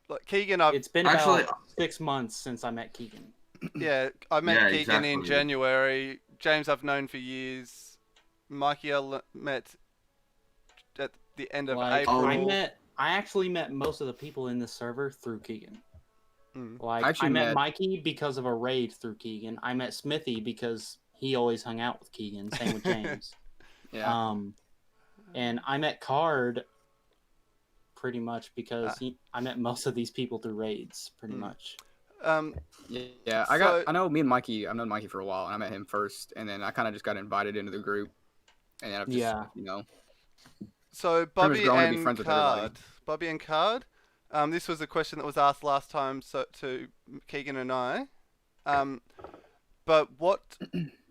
like Keegan. I've It's been Actually- about 6 months since I met Keegan. yeah, I met Yeah, Keegan in exactly. January. James I've known for years. Mikeyyy met at the end of Like April. I actually met most of the people in this server through Keegan. Mm. Like I actually I met met- Mikeyyy because of a raid through Keegan. I met Smithie because he always hung out with Keegan. Same with James. Yeah. And I met Card pretty much because I met most of these people through raids, pretty much. Yeah. I know me and Mikeyyy. I've known Mikeyyy for a while, and I met him first, and then I kind of just got invited into the group, and then I've just So pretty much Bobby grown to be and friends with everybody. Card. Bobby and Card. This was a question that was asked last time to Keegan and I. But what,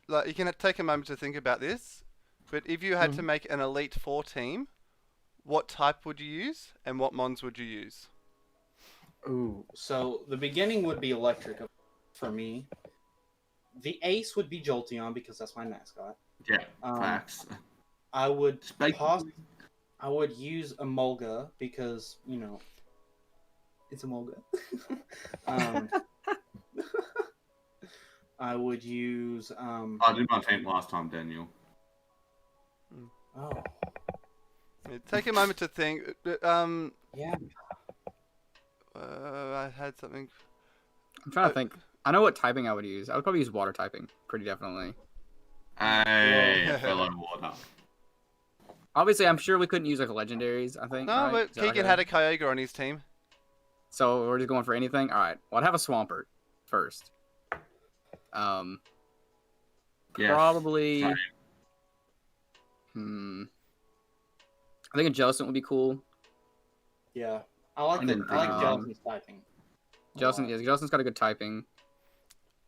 like, you can take a moment to think about this. But if you had to make an Elite Four team, what type would you use, and what mons would you use? Ooh, so the beginning would be electric for me. The ace would be Jolteon because that's my mascot. Yeah, facts. I would Spike- I would use Emolga because, it's Emolga. I would use I did my team last time, Daniel. oh Yeah, take a moment to think. yeah. I had something. I'm trying to think. I know what typing I would use. I would probably use water typing, pretty definitely. Hey, fellow water. Obviously, I'm sure we couldn't use like legendaries. I think. No, right? but Is that like Keegan had a Kyogre on his team. So we're just going for anything. All right. Well, I'd have a Swampert first. Yes. Probably. Same. I think a Jellicent would be cool. Yeah. I like And the then I like um, Jellicent's typing. a Jellicent, lot. yeah, Jellicent's got a good typing.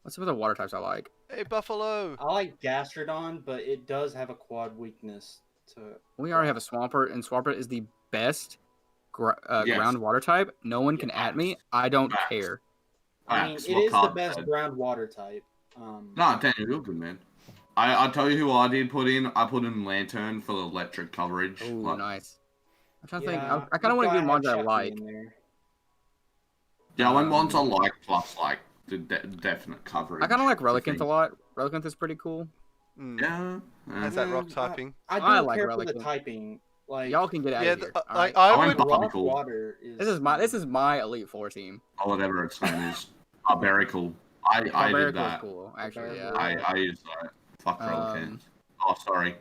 What's some other water types I like? Hey, Buffalo. I like Gastrodon, but it does have a quad weakness to We already have a Swampert, and Swampert is the best Yes. ground water type. No one can at me. I don't Facts. care. I mean, Facts, it what is the Card best said. ground water type. No, Daniel, you're good, man. I tell you who I did put in. I put in Lantern for the electric coverage. Oh, Like, nice. I'm trying to think. yeah, I kind of want to do Mons Mons I like. yeah, when ones I like, plus like the definite coverage. I kind of like I Relicanth think. a lot. Relicanth is pretty cool. Mm. Yeah. Has that rock typing? I I don't like care for the Relicanth. typing. Like Y'all can get out Yeah, of here. All like right? I I would. went rock Botanical. water is. This is my Elite Four team. Or whatever its name is. Barbarical. I did Barbarical is that. cool, actually. Yeah. I used that. Fuck Relicanth. Oh, sorry.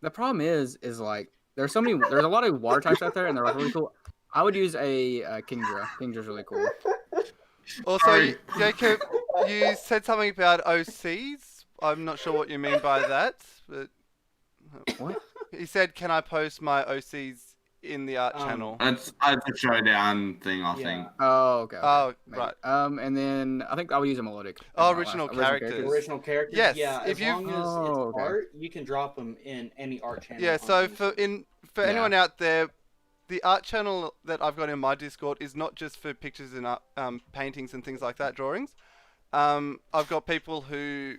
The problem is like there's a lot of water types out there, and they're like really cool. I would use a Kingdra. Kindra's really cool. Also, Sorry. Jacob, you said something about OCs. I'm not sure what you mean by that, but What? he said, "Can I post my OCs in the art channel?" It's a showdown thing, I Yeah. think. Oh, okay. Oh, Maybe. right. And then I think I would use a melodic. Oh, as my original last- characters. Original characters. Yes, Yeah, if as you- long as Oh, it's okay. art, you can drop them in any art channel. Yeah. on So YouTube. for anyone out there, the art channel that I've got in my Discord is not just for pictures and paintings and things like that, drawings. I've got people who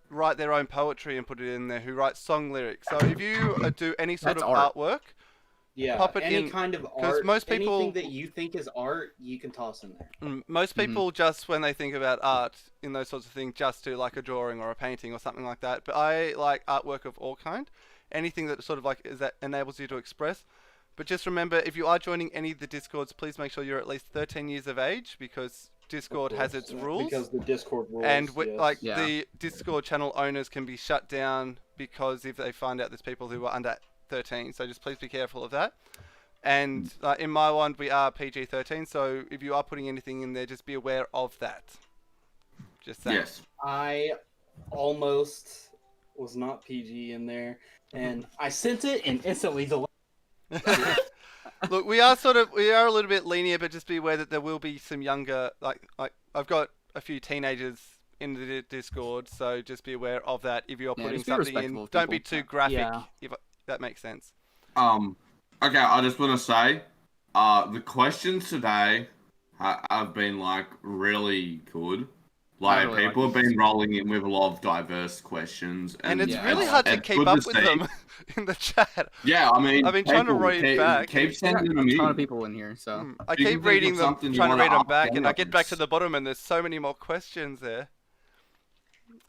write their own poetry and put it in there, who write song lyrics. So if you do any sort That's of art. artwork, yeah, pop it any in, kind of 'cause art, most people- anything that you think is art, you can toss in there. most people just when they think about art in those sorts of things, just do like a drawing or a painting or something like that. But I like artwork of all kind, anything that sort of like that enables you to express. But just remember, if you are joining any of the Discords, please make sure you're at least 13 years of age because Discord has its rules. Because the Discord rules. And yes. Yeah. the Discord channel owners can be shut down because if they find out there's people who are under 13, so just please be careful of that. And in my one, we are PG-13, so if you are putting anything in there, just be aware of that. Just saying. Yes. I almost was not PG in there, and I sent it and instantly deleted. Look, we are a little bit lenient, but just be aware that there will be some younger, like I've got a few teenagers in the Discord, so just be aware of that. If you're Yeah, putting just be something in, respectful of don't be people. too graphic, Yeah. if that makes sense. Okay, I just want to say, the questions today have been like really good. Like, really people like have this. been rolling in with a lot of diverse questions, And it's Yeah, really it's- hard to it's keep good up to with see. them in the chat. Yeah, I mean, I've been trying to people, read back. Keep We got sending them a ton of in. people in here, so I If you keep can think reading of them, something you trying to wanna read them ask back, and I get back to anyways. the bottom, and there's so many more questions there.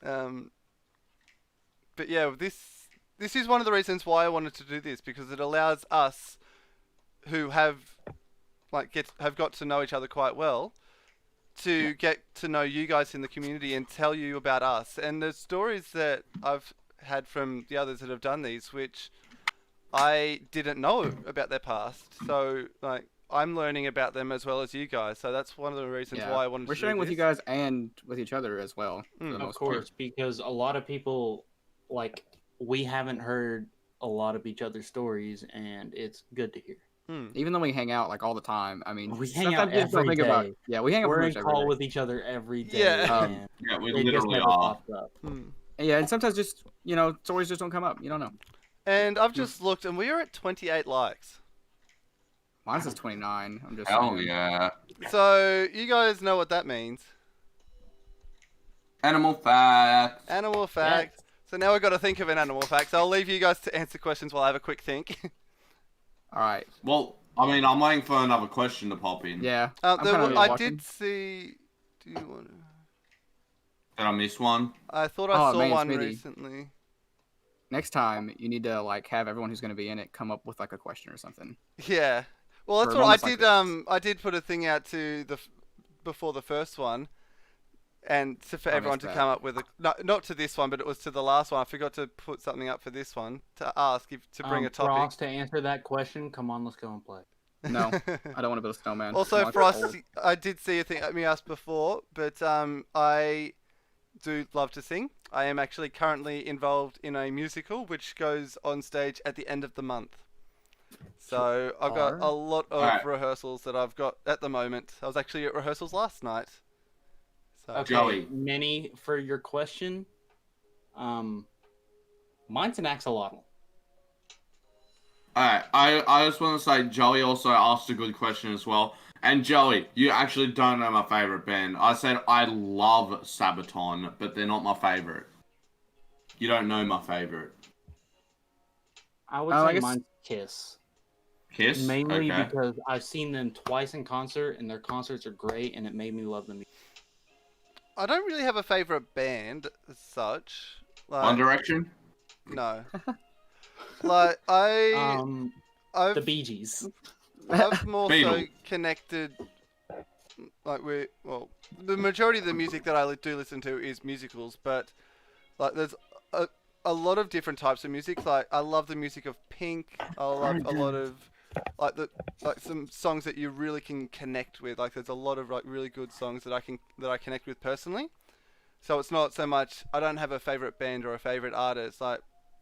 But yeah, this is one of the reasons why I wanted to do this, because it allows us who have got to know each other quite well to get to know you guys in the community and tell you about us and the stories that I've had from the others that have done these, which I didn't know about their past. So like I'm learning about them as well as you guys. So that's one of the reasons yeah. why I wanted We're to sharing do with you this. guys and with each other as well. For the Of most Of part. course, because a lot of people, like, we haven't heard a lot of each other's stories, and it's good to hear. Even though we hang out like all the time, I mean, We hang out sometimes you just don't every think about. day. Yeah, we hang out We're pretty in much call every day. with each other every day. Yeah. And Yeah, we it just literally never are. pops up. Yeah, and sometimes just stories just don't come up. You don't know. And I've just looked, and we are at 28 likes. Mine says 29. I'm just Hell saying. yeah. So you guys know what that means. Animal facts. Animal fact. So now we've got to think of an animal fact. So I'll leave you guys to answer questions while I have a quick think. All right. Well, I mean, I'm waiting for another question to pop in. Yeah. I'm kinda I watching. did see. Do you want to? Did I miss one? I thought I Oh, saw man, one Smithie. recently. Next time you need to have everyone who's going to be in it come up with like a question or something. Yeah. Well, that's For what I moments like did. this. I did put a thing out to before the first one, and for I everyone missed to that. come up with not to this one, but it was to the last one. I forgot to put something up for this one to ask to bring a topic. Ross, to answer that question, come on, let's go and play. No, I don't want to build a snowman. Also, Not Frost, cold. I did see a thing me asked before, but I do love to sing. I am actually currently involved in a musical which goes on stage at the end of the month. So I've got a lot of Alright. rehearsals that I've got at the moment. I was actually at rehearsals last night. So Okay, Joey. Minnie, for your question, mine's an axolotl. Alright, I just want to say Joey also asked a good question as well. And Joey, you actually don't know my favorite band. I said I love Sabaton, but they're not my favorite. You don't know my favorite. I would Oh, I say guess- mine's Kiss. Kiss? Mainly Okay. because I've seen them twice in concert, and their concerts are great, and it made me love them. I don't really have a favorite band as such. One Like, Direction? no. Like I've The Bee Gees. I've more so Beatles. connected, the majority of the music that I do listen to is musicals, but like there's a lot of different types of music. Like I love the music of Pink. I love a lot of like some songs that you really can connect with. Like there's a lot of like really good songs that I connect with personally. So it's not so much I don't have a favorite band or a favorite artist. Like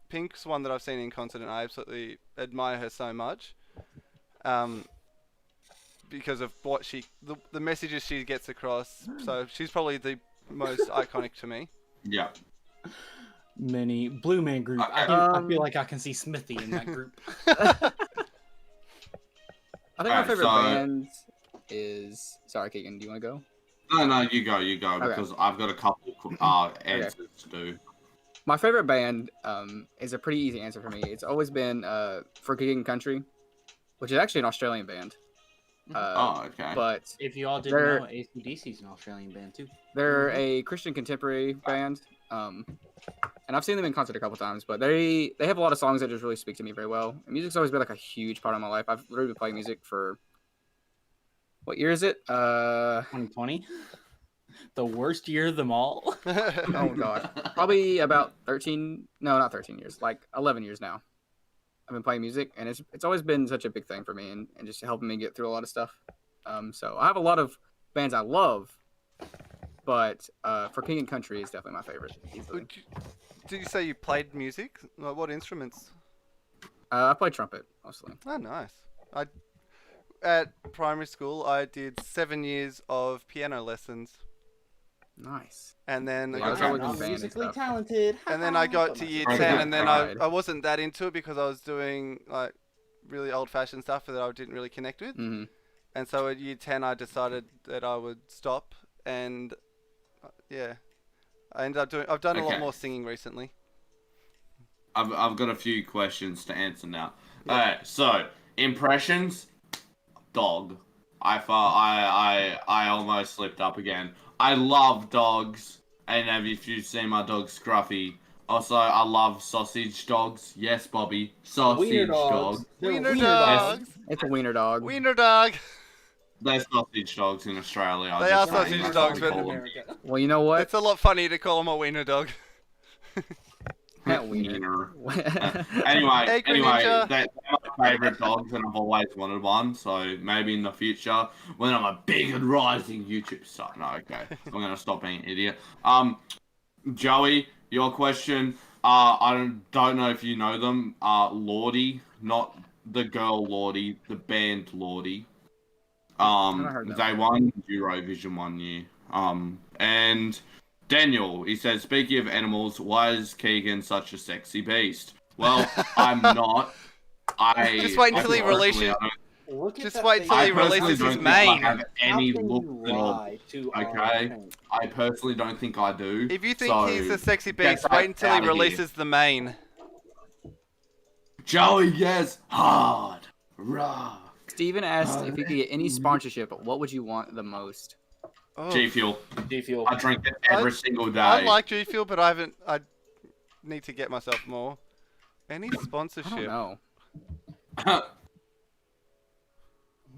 Pink's one that I've seen in concert and I absolutely admire her so much. Because of what the messages she gets across. So she's probably the most iconic to me. Yeah. Many Blue Man Group. Okay. I feel like I can see Smithie in that group. I think my Alright, favorite so- band is. Sorry, Keegan. Do you want to go? No, you go, Okay. because I've got a couple answers to do. My favorite band is a pretty easy answer for me. It's always been For Keegan Country, which is actually an Australian band. Oh, okay. But If you all didn't They're- know, AC/DC's an Australian band too. they're a Christian contemporary band. And I've seen them in concert a couple times, but they have a lot of songs that just really speak to me very well. And music's always been like a huge part of my life. I've literally been playing music for what year is it? 2020, the worst year of them all. Oh god, probably about 13. No, not 13 years. Like 11 years now. I've been playing music, and it's always been such a big thing for me, and just helping me get through a lot of stuff. So I have a lot of bands I love, but For King and Country is definitely my favorite. Easily. Did you say you played music? Like, what instruments? I play trumpet mostly. Oh, nice. At primary school, I did 7 years of piano lessons, Nice. and then Yeah, I was Okay. always in band and musically stuff. talented. and then I got to year Okay. 10, and then I Pride. wasn't that into it because I was doing like really old-fashioned stuff that I didn't really connect with. Hmm. And so at year 10, I decided that I would stop, and yeah. I've done a lot Okay. more singing recently. I've got a few questions to answer now. Yeah. Alright, so impressions, dog. I almost slipped up again. I love dogs, and if you've seen my dog Scruffy, also I love sausage dogs. Yes, Bobby, sausage Wiener dog. dogs. They're Wiener wiener dogs. It's a wiener dog. Wiener dog. They're sausage dogs in Australia. I They just are don't sausage know dogs, what but- we call them. America. Well, you know what? It's a lot funnier to call them a wiener dog. Wiener. Anyway, Ninja. they're my favorite dogs, and I've always wanted one. So maybe in the future, when I'm a big and rising YouTube star. No, okay, I'm gonna stop being an idiot. Joey, your question. I don't know if you know them. Lordy, not the girl Lordy, the band Lordy. Never heard They won Eurovision one year. And Daniel, he says, speaking of animals, why is Keegan such a sexy beast? Well, I'm not. Just wait until he releases it. Look at Just that wait thing. till he I personally releases don't his think I mane. have any How can look you at all. lie to our Okay. friends? I personally don't think I do. If you think so he's a sexy get beast, that wait until he outta here. releases the mane. Joey, yes, hard, raw. Steven asked if you could get any sponsorship, what would you want the most? Oh. G Fuel. G Fuel. I drink it every single day. I like G Fuel, but I need to get myself more. Any I don't sponsorship? know.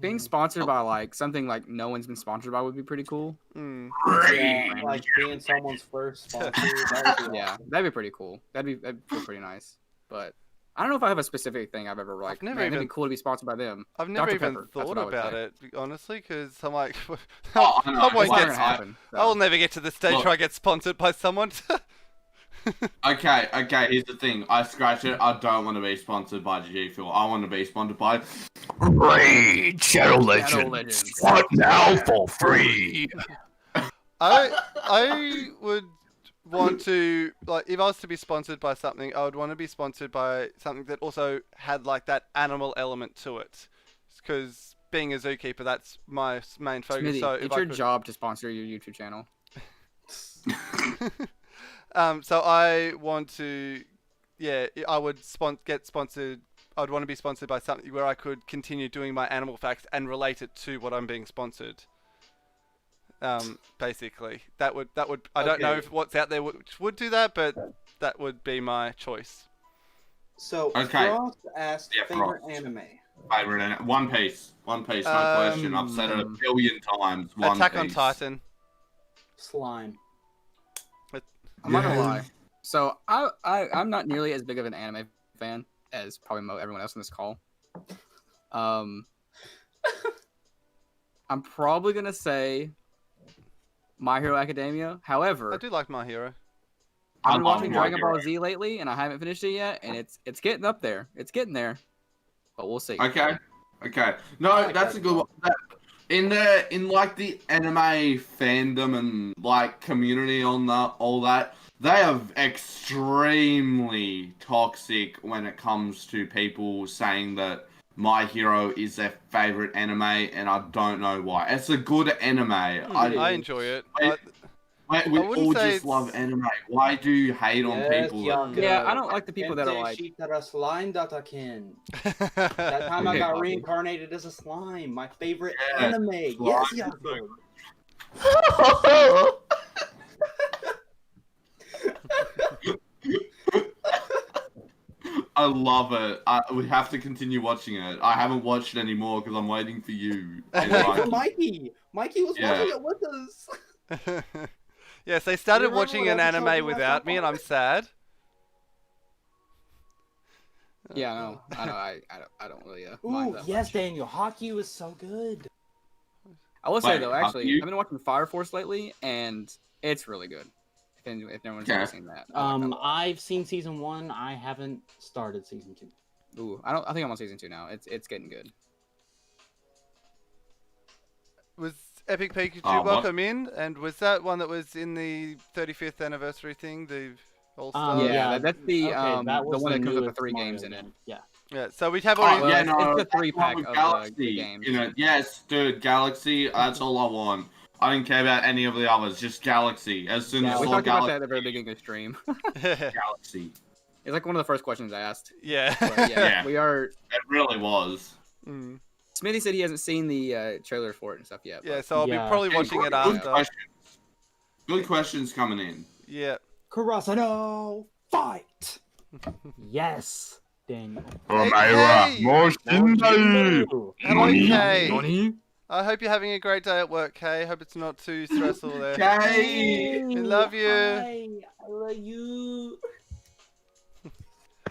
Being sponsored by like something like no one's been sponsored by would be pretty cool. Hmm. Yeah, like being someone's first sponsor. That would be Yeah, that'd be pretty cool. That'd feel pretty nice. But I don't know if I have a specific thing I've ever liked. I've never Man, it'd even- be cool to be sponsored by them. I've never Dr. even Pepper, that's thought what I would about say. it, honestly, because I'm like, Oh, I know, I it's won't It's not get. gonna happen. I will so. never get to the stage Look. where I get sponsored by someone. Okay, here's the thing. I scratch it. I don't want to be sponsored by G Fuel. I want to be sponsored by Raid Shadow Legends. Legends. Start now for free. I would want to, like, if I was to be sponsored by something, I would want to be sponsored by something that also had like that animal element to it, because being a zookeeper, that's my main focus. Smithy, So if it's I your could- job to sponsor your YouTube channel. So I want to, yeah, I would get sponsored. I'd want to be sponsored by something where I could continue doing my animal facts and relate it to what I'm being sponsored. Basically, that would. I don't know Okay. if what's out there would do that, but that would be my choice. So, Okay. Frost asked Yeah, favorite Frost. anime. favorite anime. One Piece. One Piece. No question. I've said it a billion times. One Attack on Piece. Titan. Slime. I'm not gonna Yeah. lie. So I'm not nearly as big of an anime fan as probably everyone else on this call. I'm probably gonna say My Hero Academia. I However, do like My Hero. I've I been love watching My Dragon Hero. Ball Z lately, and I haven't finished it yet, and it's getting up there. It's getting there, but we'll see. Okay. No, like that's that a good one. In like the anime fandom and like community on all that, they are extremely toxic when it comes to people saying that My Hero is their favorite anime, and I don't know why. It's a good anime. I enjoy it. We wouldn't all say just love anime. Why do you hate on people? young Yeah, I don't like the people that are like. Shitara slime datakin. That time I got reincarnated as a slime. My favorite Yeah, anime. Yes, young. I love it. We have to continue watching it. I haven't watched it anymore because I'm waiting for you. I'm Wait for Like, Mikeyyy. Mikeyyy was Yeah. watching it with us. Yes, they started remember watching what an episode anime you left without off me, and on? I'm sad. Yeah, no, I don't really mind Ooh, that yes, much. Daniel. Hockey was so good. I will say Wait, though, actually, you- I've been watching Fire Force lately, and it's really good. If no one's Okay. ever seen that, I like that a lot. I've seen season 1. I haven't started season 2. Ooh, I think I'm on season 2 now. It's getting good. Was Epic Pikachu Oh, what? welcome in? And was that one that was in the 35th anniversary thing? The All-Star? Yeah, that's the that the was one that comes with the newest 3 Mario games in it. game. Yeah. Yeah, so we have oh, already... Well, yeah, it's no. the that's 3-pack one with of Galaxy. the games. You know, yes, dude, Galaxy. That's all I want. I didn't care about any of the others. Just Galaxy. As soon as I We saw talked about that Galaxy, at the very beginning of the stream. Galaxy. It's like one of the first questions I asked. Yeah. But yeah, Yeah. we are. It really was. Mm. Smithy said he hasn't seen the trailer for it and stuff yet. Yeah, But so I'll be Yeah. probably watching it after. Good questions coming in. Yeah. Kurasano, fight! Yes, Daniel. Hey! Ooh. Hello, Nani? Kay. Nani? I hope you're having a great day at work, Kay. Hope it's not too stressful there. Kay! I love you. Hi, I love you.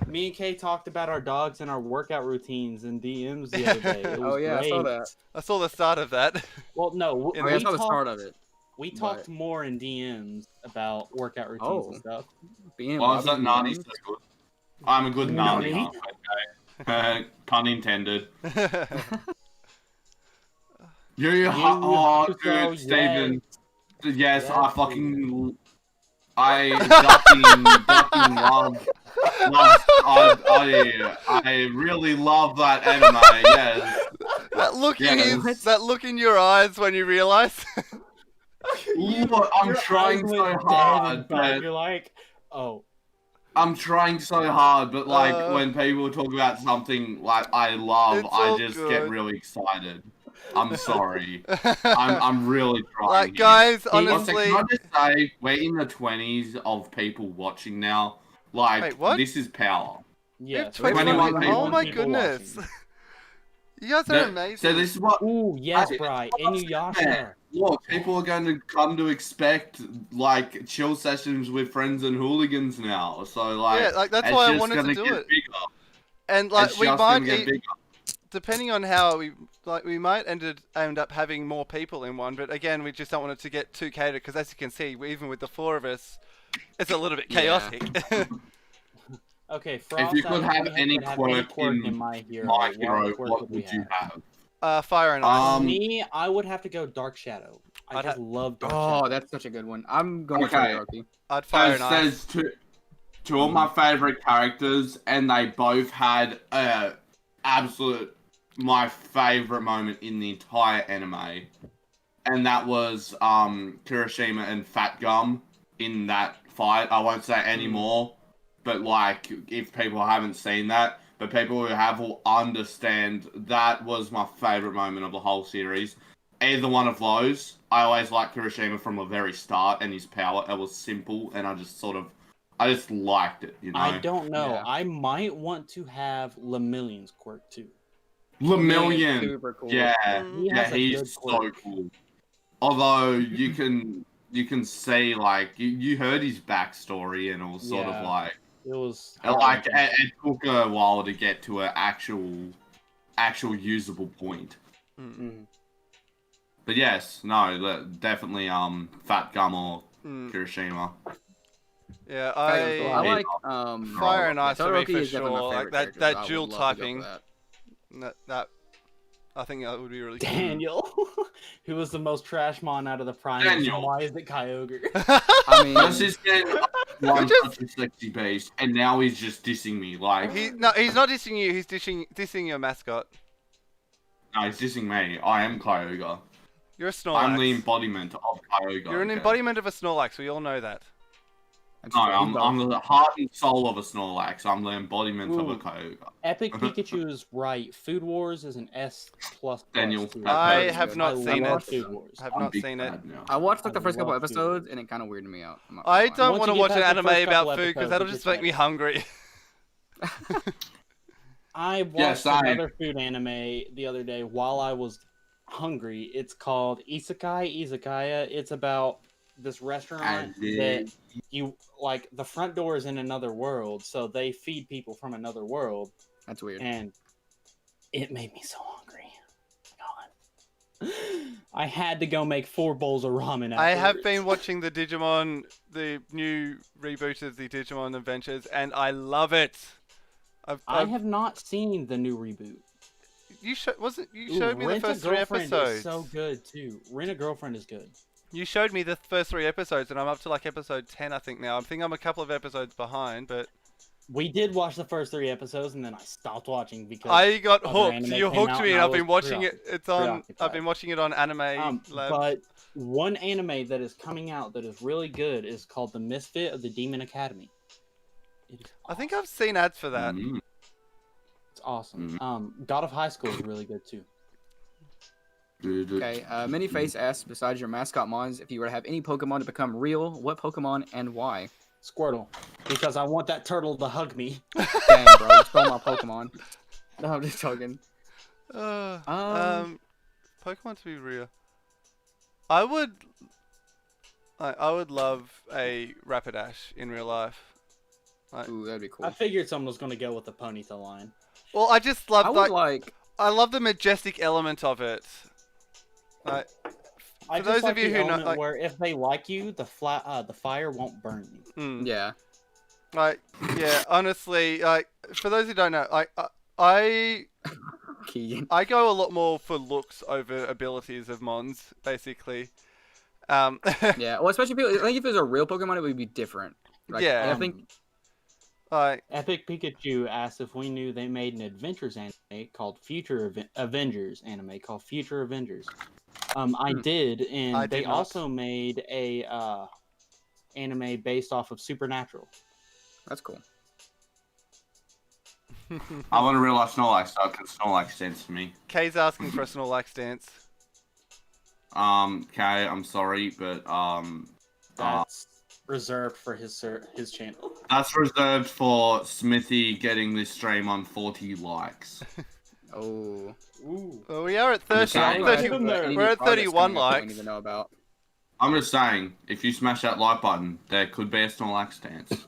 Me and Kay talked about our dogs and our workout routines in DMs the other day. It was Oh yeah, I saw great. that. I saw the start of that. Well, no, Yeah, Oh, yeah, I we saw the talked, start of it. we talked but- more in DMs about workout routines Oh. and stuff. Being Why is that Bobby Nani so good? I'm a good Nani. Nani? Okay. Pun intended. You, You oh, have to go, dude, Steven. Yes, Yes, I fucking I really love that anime. Yes. That look in your eyes when you realize. Look, I'm Your trying eyes so went dead hard, inside. but You're like, oh. I'm trying so hard, but like Uh, when people talk about something like I love, It's I all just good. get really excited. I'm sorry. I'm really trying. Like, here. guys, Also, honestly. can I just say we're in the 20s of people watching now. Like, Wait, what? this is power. Yeah. 21 Oh people. my people goodness. watching. You guys are amazing. So this is what. Ooh, yes, I- Bri. Inuyasha. Look, people are going to come to expect like chill sessions with friends and hooligans now. So like, Yeah, like, that's it's why I just wanted to gonna do get it. Bigger. And like It's we just might, gonna get bigger. depending on how we might end up having more people in one. But again, we just don't want it to get too catered because, as you can see, even with the 4 of us, it's a little bit Yeah. chaotic. Okay, Frost. If you could have any could have quirk in My Hero, My Hero, quirk what would you have? Fire and ice. Me, I would have to go Dark Shadow. I I'd just ha- love Dark Oh, Shadow. that's such a good one. I'm going Okay. for Darky. I'd fire and ice. There's two of my favorite characters, and they both had absolute my favorite moment in the entire anime, and that was Kirishima and Fat Gum in that fight. I won't say any more, but like if people haven't seen that, but people who have will understand that was my favorite moment of the whole series. Either one of those. I always liked Kirishima from the very start, and his power. It was simple, and I just liked it. You know. I don't know. Yeah. I might want to have Lemillion's quirk too. Lemillion. Super cool. Yeah, He yeah, has a he's good so quirk. cool. Although you can see like you heard his backstory and it was sort Yeah. of like It was it took a while to get to an actual usable point. Mhm. But yes, no, definitely Fat Gum or Mm, Kirishima. yeah, I like fire and ice for me Todoroki for is definitely my sure. Like favorite that character, so I that would dual love to go for typing. That I think that would be really cool. Daniel, who was the most trash mon out of the Primes. Daniel. And why is it Kyogre? I mean, That's his game. One just- such a sexy beast, and now he's just dissing me. Like, he's not dissing you. He's dissing your mascot. no, he's dissing me. I am Kyogre. You're a Snorlax. I'm the embodiment of Kyogre. You're an okay? embodiment of a Snorlax. We all know that. that's No, true. I'm the heart and soul of a Snorlax. I'm the embodiment of a Ooh. Kyogre. Epic Pikachu is right. Food Wars is an S++. Daniel, tier. that I hurts. have not I seen love it. Food Wars. I have I'm not big seen it. fan now. I watched like the I first couple love food. episodes, and it kind of weirded me out. I'm not I gonna lie. don't Once want to you watch get an past the anime first about couple food because episodes, that'll it just gets make me better. hungry. I watched Yes, another food anime the other day while I was hungry. It's called Izakaya. It's about this restaurant that you like. The front door is in another world, so they feed people from another world, That's weird. and it made me so hungry. God, I had to go make 4 bowls of ramen. I have afterwards. been watching the new reboot of the Digimon Adventures, and I love it. I have not seen the new reboot. You showed me the Rent a first 3 Girlfriend episodes. Is so good too. Rent a Girlfriend is good. You showed me the first 3 episodes, and I'm up to like episode 10, I think now. I think I'm a couple of episodes behind, but We did watch the first 3 episodes, and then I stopped watching because I got other hooked. anime You came hooked out me, and and I I've been was watching it. It's on. I've preoccupied. been watching it on Anime Lab. But one anime that is coming out that is really good is called The Misfit of the Demon Academy. It is I think awesome. I've seen ads for that. It's awesome. God of High School is really good too. Okay, Manyface asks, besides your mascot mons, if you were to have any Pokemon to become real, what Pokemon and why? Squirtle, because I want that turtle to hug me. Dang, bro, you stole my Pokemon. No, I'm just joking. Pokemon to be real. I would love a Rapidash in real life. Ooh, that'd be cool. I figured someone was gonna go with the Ponyta line. Well, I just love I would like. I love the majestic element of it. I For just those like of you the who know, element like, where if they like you, the fire won't burn you. Yeah. Like, yeah, honestly, like, for those who don't know, like, I Keegan. go a lot more for looks over abilities of Mons, basically. Yeah, well, especially if I think if it was a real Pokemon, it would be different. Like, Yeah. and I think. Like, Epic Pikachu asked if we knew they made an Adventures anime called Future Avengers anime called Future Avengers. I did, and I they did not. also made a anime based off of Supernatural. That's cool. I want to realize Snorlax though, because Snorlax stands for me. Kay's asking for a Snorlax dance. Kay, I'm sorry, but That's reserved for his channel. that's reserved for Smithie getting this stream on 40 likes. Oh. Ooh. Well, we are at I'm 30. just saying, Thirty- like, we're any we're new at projects 31 coming up that we likes. need to know about. I'm just saying, if you smash that like button, there could be a Snorlax dance.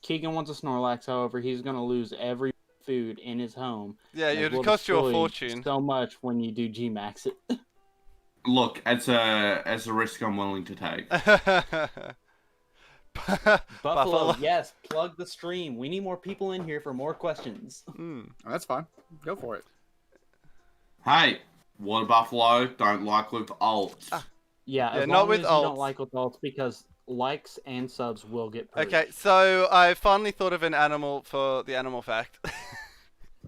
Keegan wants a Snorlax, however, he's gonna lose every food in his home. Yeah, as it will would cost you a destroy fortune. so much when you do Gmax it. Look, it's a risk I'm willing to take. Buffalo, yes, plug the stream. We need more people in here for more questions. Oh, that's fine. Go for it. Hey, Water Buffalo don't like with alts. Yeah, Yeah, as not long with as you don't alts. like with alts, because likes and subs will get purged. Okay, so I finally thought of an animal for the animal fact.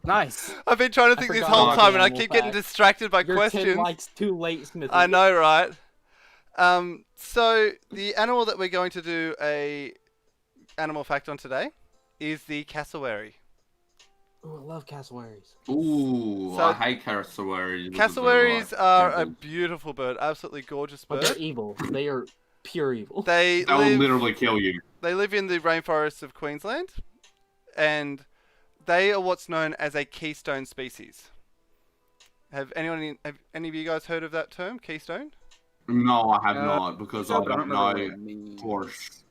Nice. I've been trying to think this forgot whole about time, the and I animal keep getting fact. distracted by You're questions. 10 likes too late, Smithie. I know, right? So the animal that we're going to do a animal fact on today is the cassowary. Ooh, I love cassowaries. Ooh, So- I hate cassowaries. Cassowaries are a beautiful bird, absolutely gorgeous But they're bird. evil. They are pure evil. They They will live, literally kill you. they live in the rainforests of Queensland, and they are what's known as a keystone species. Have any of you guys heard of that term, keystone? No, I have not, because I So, but don't remember what know it means. horse.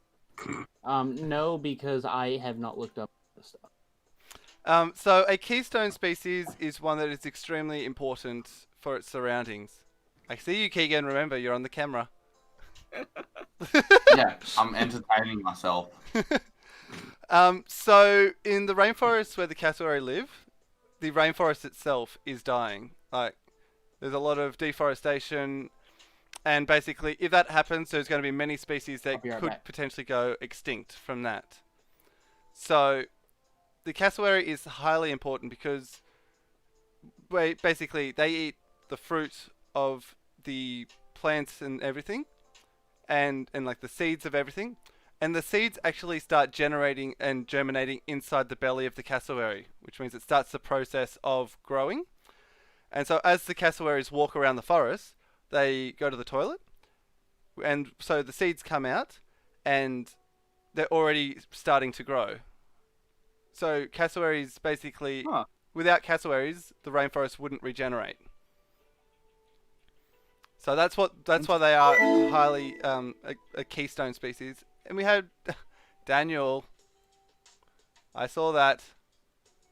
No, because I have not looked up this stuff. So a keystone species is one that is extremely important for its surroundings. I see you, Keegan. Remember, you're on the camera. Yeah, I'm entertaining myself. So in the rainforests where the cassowary live, the rainforest itself is dying. Like, there's a lot of deforestation, and basically, if that happens, there's going to be many species that I'll be right could back. potentially go extinct from that. So, the cassowary is highly important because, basically, they eat the fruit of the plants and everything, and like the seeds of everything. And the seeds actually start generating and germinating inside the belly of the cassowary, which means it starts the process of growing. And so as the cassowaries walk around the forest, they go to the toilet. And so the seeds come out and they're already starting to grow. So cassowaries basically, without cassowaries, the rainforest wouldn't regenerate. So that's why they are highly a keystone species. And we had Daniel. I saw that.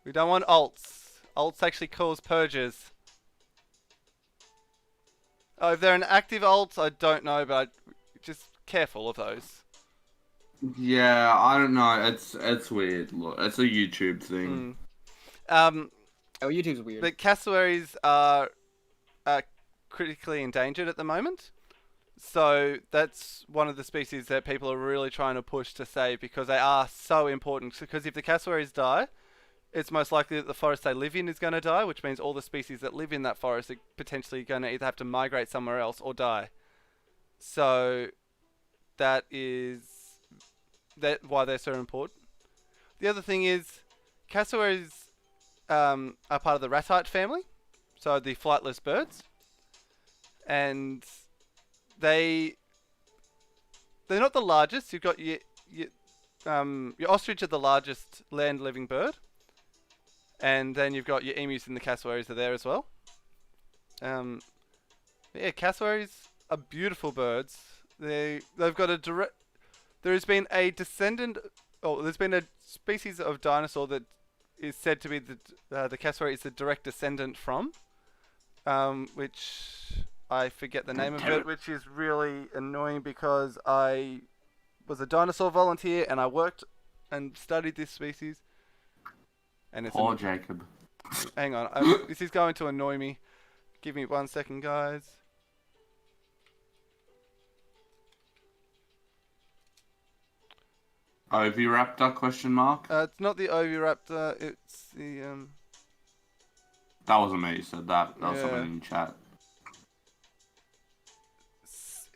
We don't want alts. Alts actually cause purges. Oh, if they're an active alt, I don't know, but just careful of those. Yeah, I don't know. It's weird. Look, it's a YouTube thing. Oh, YouTube's weird. But cassowaries are critically endangered at the moment. So that's one of the species that people are really trying to push to save because they are so important. Because if the cassowaries die, it's most likely that the forest they live in is going to die, which means all the species that live in that forest are potentially going to either have to migrate somewhere else or die. So that is why they're so important. The other thing is cassowaries are part of the ratite family, so the flightless birds, and they're not the largest. You've got your ostrich are the largest land-living bird, and then you've got your emus and the cassowaries are there as well. Yeah, cassowaries are beautiful birds. They've got a direct. There's been a species of dinosaur that is said to be the cassowary is the direct descendant from, which I forget the name of it, which is really annoying because I was a dinosaur volunteer and I worked and studied this species. And it's Poor Jacob. Hang on, this is going to annoy me. Give me 1 second, guys. Oviraptor question mark? It's not the Oviraptor. It's the That wasn't me who said that. That was Yeah. someone in chat.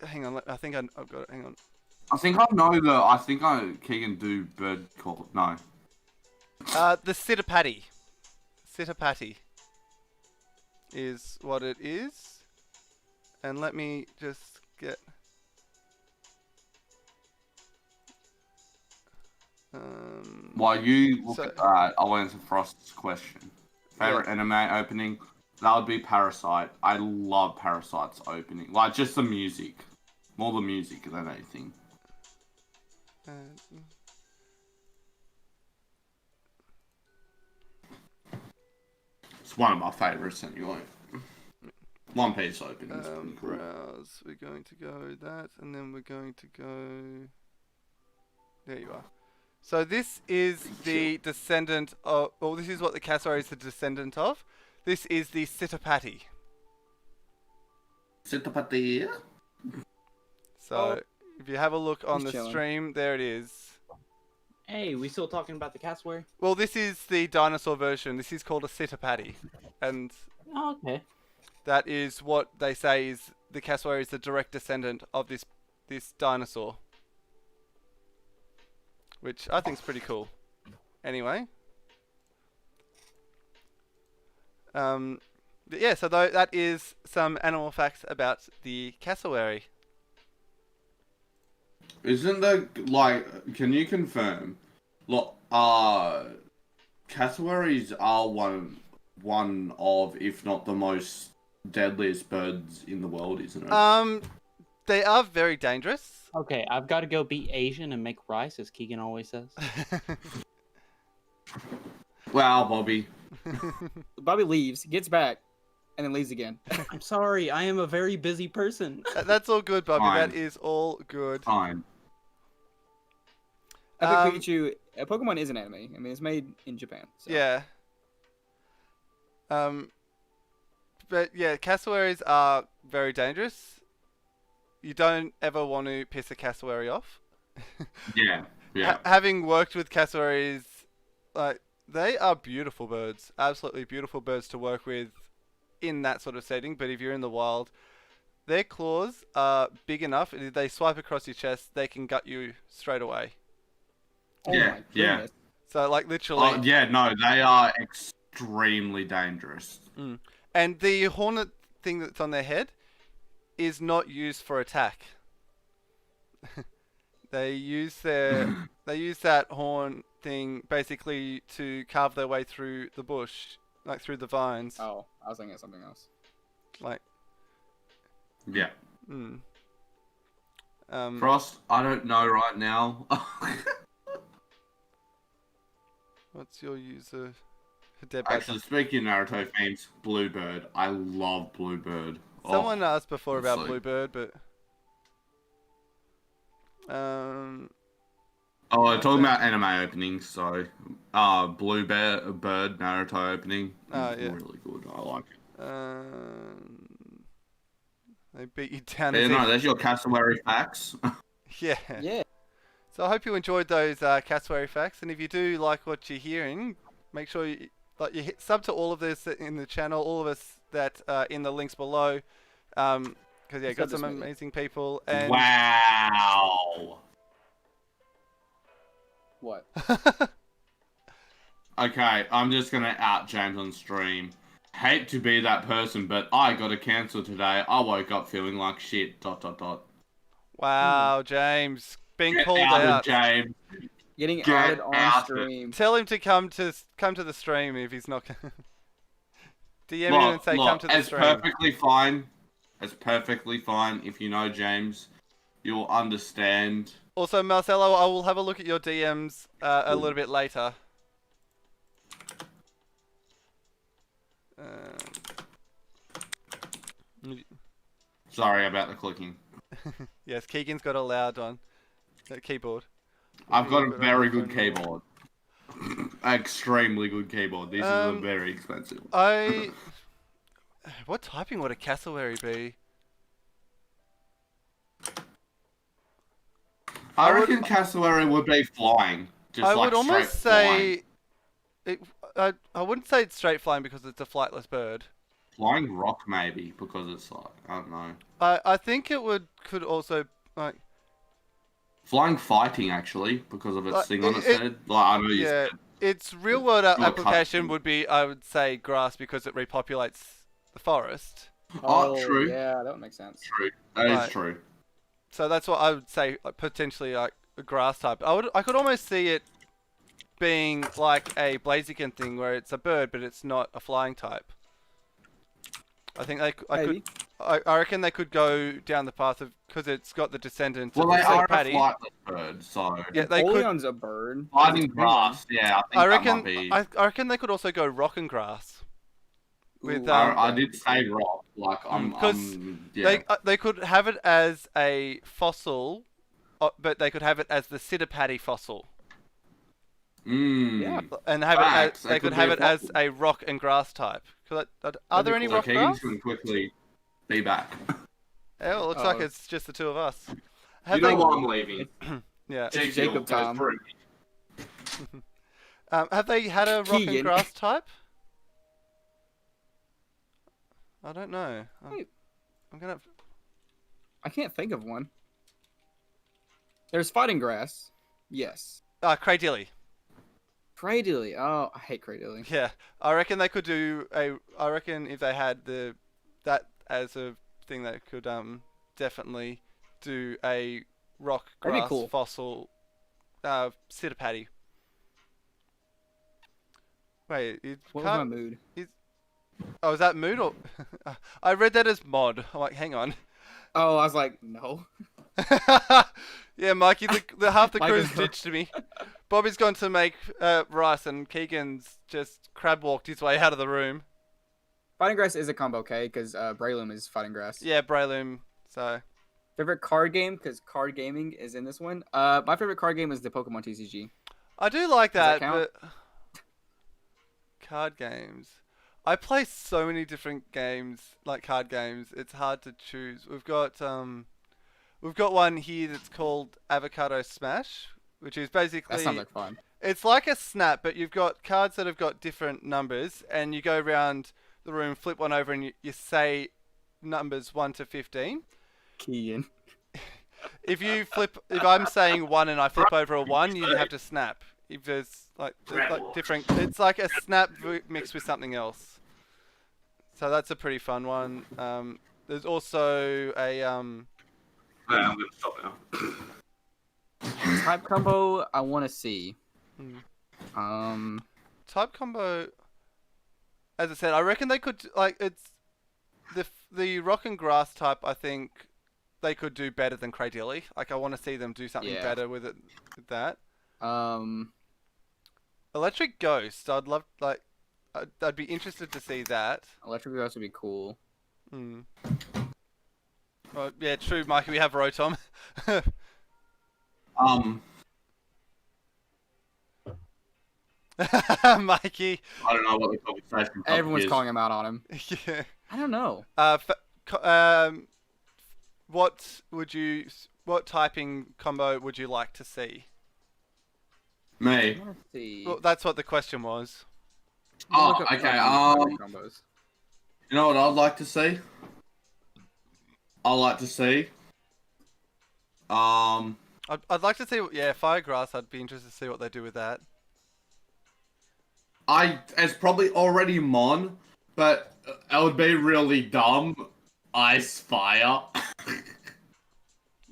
Hang on, I think I've got it. Hang on. I think I know Keegan do bird call. No. The Sitapati. Sitapati is what it is. And let me just get... While you look so- at that, I'll answer Frost's question. Favorite anime opening? That would be Parasite. I love Parasite's opening. Like, just the music. More the music than anything. It's one of my favorites anyway. One Piece opening. Browse. We're going to go that, and then we're going to go... There you are. So this is the descendant of... Well, this is what the cassowary is the descendant of. This is the Sitapati. Sitapati. So if you have a look on He's the chilling. stream, there it is. Hey, we still talking about the cassowary? Well, this is the dinosaur version. This is called a Sitapati. And Oh, okay. that is what they say is the cassowary is the direct descendant of this dinosaur. Which I think is pretty cool. Anyway. But yeah, so that is some animal facts about the cassowary. Isn't the can you confirm? Look, cassowaries are one of, if not the most deadliest birds in the world, isn't it? They are very dangerous. Okay, I've got to go be Asian and make rice, as Keegan always says. Wow, Bobby. Bobby leaves, gets back, and then leaves again. I'm sorry, I am a very busy person. That's all good, Bobby. Fine. That is all good. Fine. I think Pikachu. Pokemon is an anime. I mean, it's made in Japan. So. Yeah. But yeah, cassowaries are very dangerous. You don't ever want to piss a cassowary off. Yeah. Yeah. Having worked with cassowaries, like they are beautiful birds, absolutely beautiful birds to work with in that sort of setting. But if you're in the wild, their claws are big enough. If they swipe across your chest, they can gut you straight away. Oh Yeah, my yeah. goodness. So like literally. Oh, yeah, no, they are extremely dangerous. And the hornet thing that's on their head is not used for attack. They use that horn thing basically to carve their way through the bush, like through the vines. Oh, I was thinking of something else. Like, Yeah. Frost, I don't know right now. what's your user? Dead Actually, speaking of Naruto themes, Bluebird. I love Bluebird. Someone asked before about like- Bluebird, but Oh, talking about anime openings, so Bluebird Naruto opening. Yeah. Really good. I like it. They beat you down. Yeah, as no, if- there's your cassowary facts. yeah. Yeah. So I hope you enjoyed those cassowary facts, and if you do like what you're hearing, make sure you hit sub to all of this in the channel, all of us that in the links below, because yeah, got Sub to some Smithie. amazing people. And Wow. What? Okay, I'm just gonna out James on stream. Hate to be that person, but I got to cancel today. I woke up feeling like shit. ... Wow, James being Get called out out. of James. Getting Get outed on out. stream. Tell him to come to the stream if he's not. DM him and say come to the it's stream. perfectly fine. It's perfectly fine if you know James. You'll understand. Also, Marcelo, I will have a look at your DMs a little bit later. Sorry about the clicking. Yes, Keegan's got a loud on keyboard. I've got a Keegan very on the good phone. keyboard. Extremely good keyboard. This is a very expensive. What typing would a cassowary be? I I would- reckon cassowary would be flying. Just I like would almost straight say I wouldn't say it's straight flying because it's a flightless bird. flying rock maybe because it's like I don't know. I think it could also like Flying fighting actually because of its Like, thing on its it- head. Like I know you yeah. said. Its real world Not application custom. would be, I would say, grass because it repopulates the forest. Oh, true. Yeah, that would make sense. True. That is Right. true. So that's what I would say, like, potentially like a grass type. I could almost see it being like a Blaziken thing where it's a bird but it's not a flying type. I think Maybe. I reckon they could go down the path of because it's got the descendant Well, of they the are a patty. flightless bird, so Yeah, they could. Napoleon's a bird. flying grass. Yeah, I think I that reckon. might be. I reckon they could also go rock and grass. With, Ooh, I did say rock. Like Because yeah. They could have it as a fossil, but they could have it as the Sidipati fossil, Yeah. and have Facts, it. that They could could be have a it as fossil. a rock and grass type. Are there any So rock Keegan's grass? gonna quickly be back. Yeah, well, it looks like Oh. it's just the two of us. You Have know they? why I'm leaving. Yeah. It's Jacob time. Have they had a rock and Keegan. grass type? I don't know. Wait. I'm gonna. I can't think of one. There's fighting grass. Yes. Craydilly. Cradily. Oh, I hate Cradily. Yeah, I reckon they could do a. I reckon if they had that as a thing, they could definitely do a rock That'd be grass cool. fossil Sidipati. Wait, it What was my can't. mood? Oh, is that mood or? I read that as mod. I'm like, hang on. Oh, I was like, no. Yeah, Mikey, the half the Mike crew's is- ditched me. Bobby's gone to make rice, and Keegan's just crab walked his way out of the room. Fighting grass is a combo, okay? Because Breloom is fighting grass. Yeah, Breloom. So Favorite card game? Because card gaming is in this one. My favorite card game is the Pokemon TCG. I do like Does that that, count? but card games. I play so many different games, like card games. It's hard to choose. We've got one here that's called Avocado Smash, which is basically That sounds like fun. it's like a snap, but you've got cards that have got different numbers, and you go around the room, flip one over, and you say numbers 1 to 15. Keegan. If I'm saying 1 and I flip over a 1, you have to snap. If there's like different, it's like a snap mixed with something else. So that's a pretty fun one. There's also a I'm gonna stop now. Type combo, I want to see. Hmm. type combo. As I said, I reckon they could it's the rock and grass type. I think they could do better than Cradilly. Like I want to see them do something Yeah. better with it. With that. Electric Ghost. I'd love I'd be interested to see that. Electric Ghost would be cool. Hmm. Oh, yeah, true, Mikey. We have Rotom. Mikey. I don't know what the conversation topic Everyone's is. calling him out on him. Yeah. I don't know. what typing combo would you like to see? Me. Let's see. Well, that's what the question was. Oh, Look up okay. some combos. You know what I'd like to see? I'd like to see. I'd like to see, Firegrass. I'd be interested to see what they do with that. It's probably already Mon, but it would be really dumb. Ice Fire.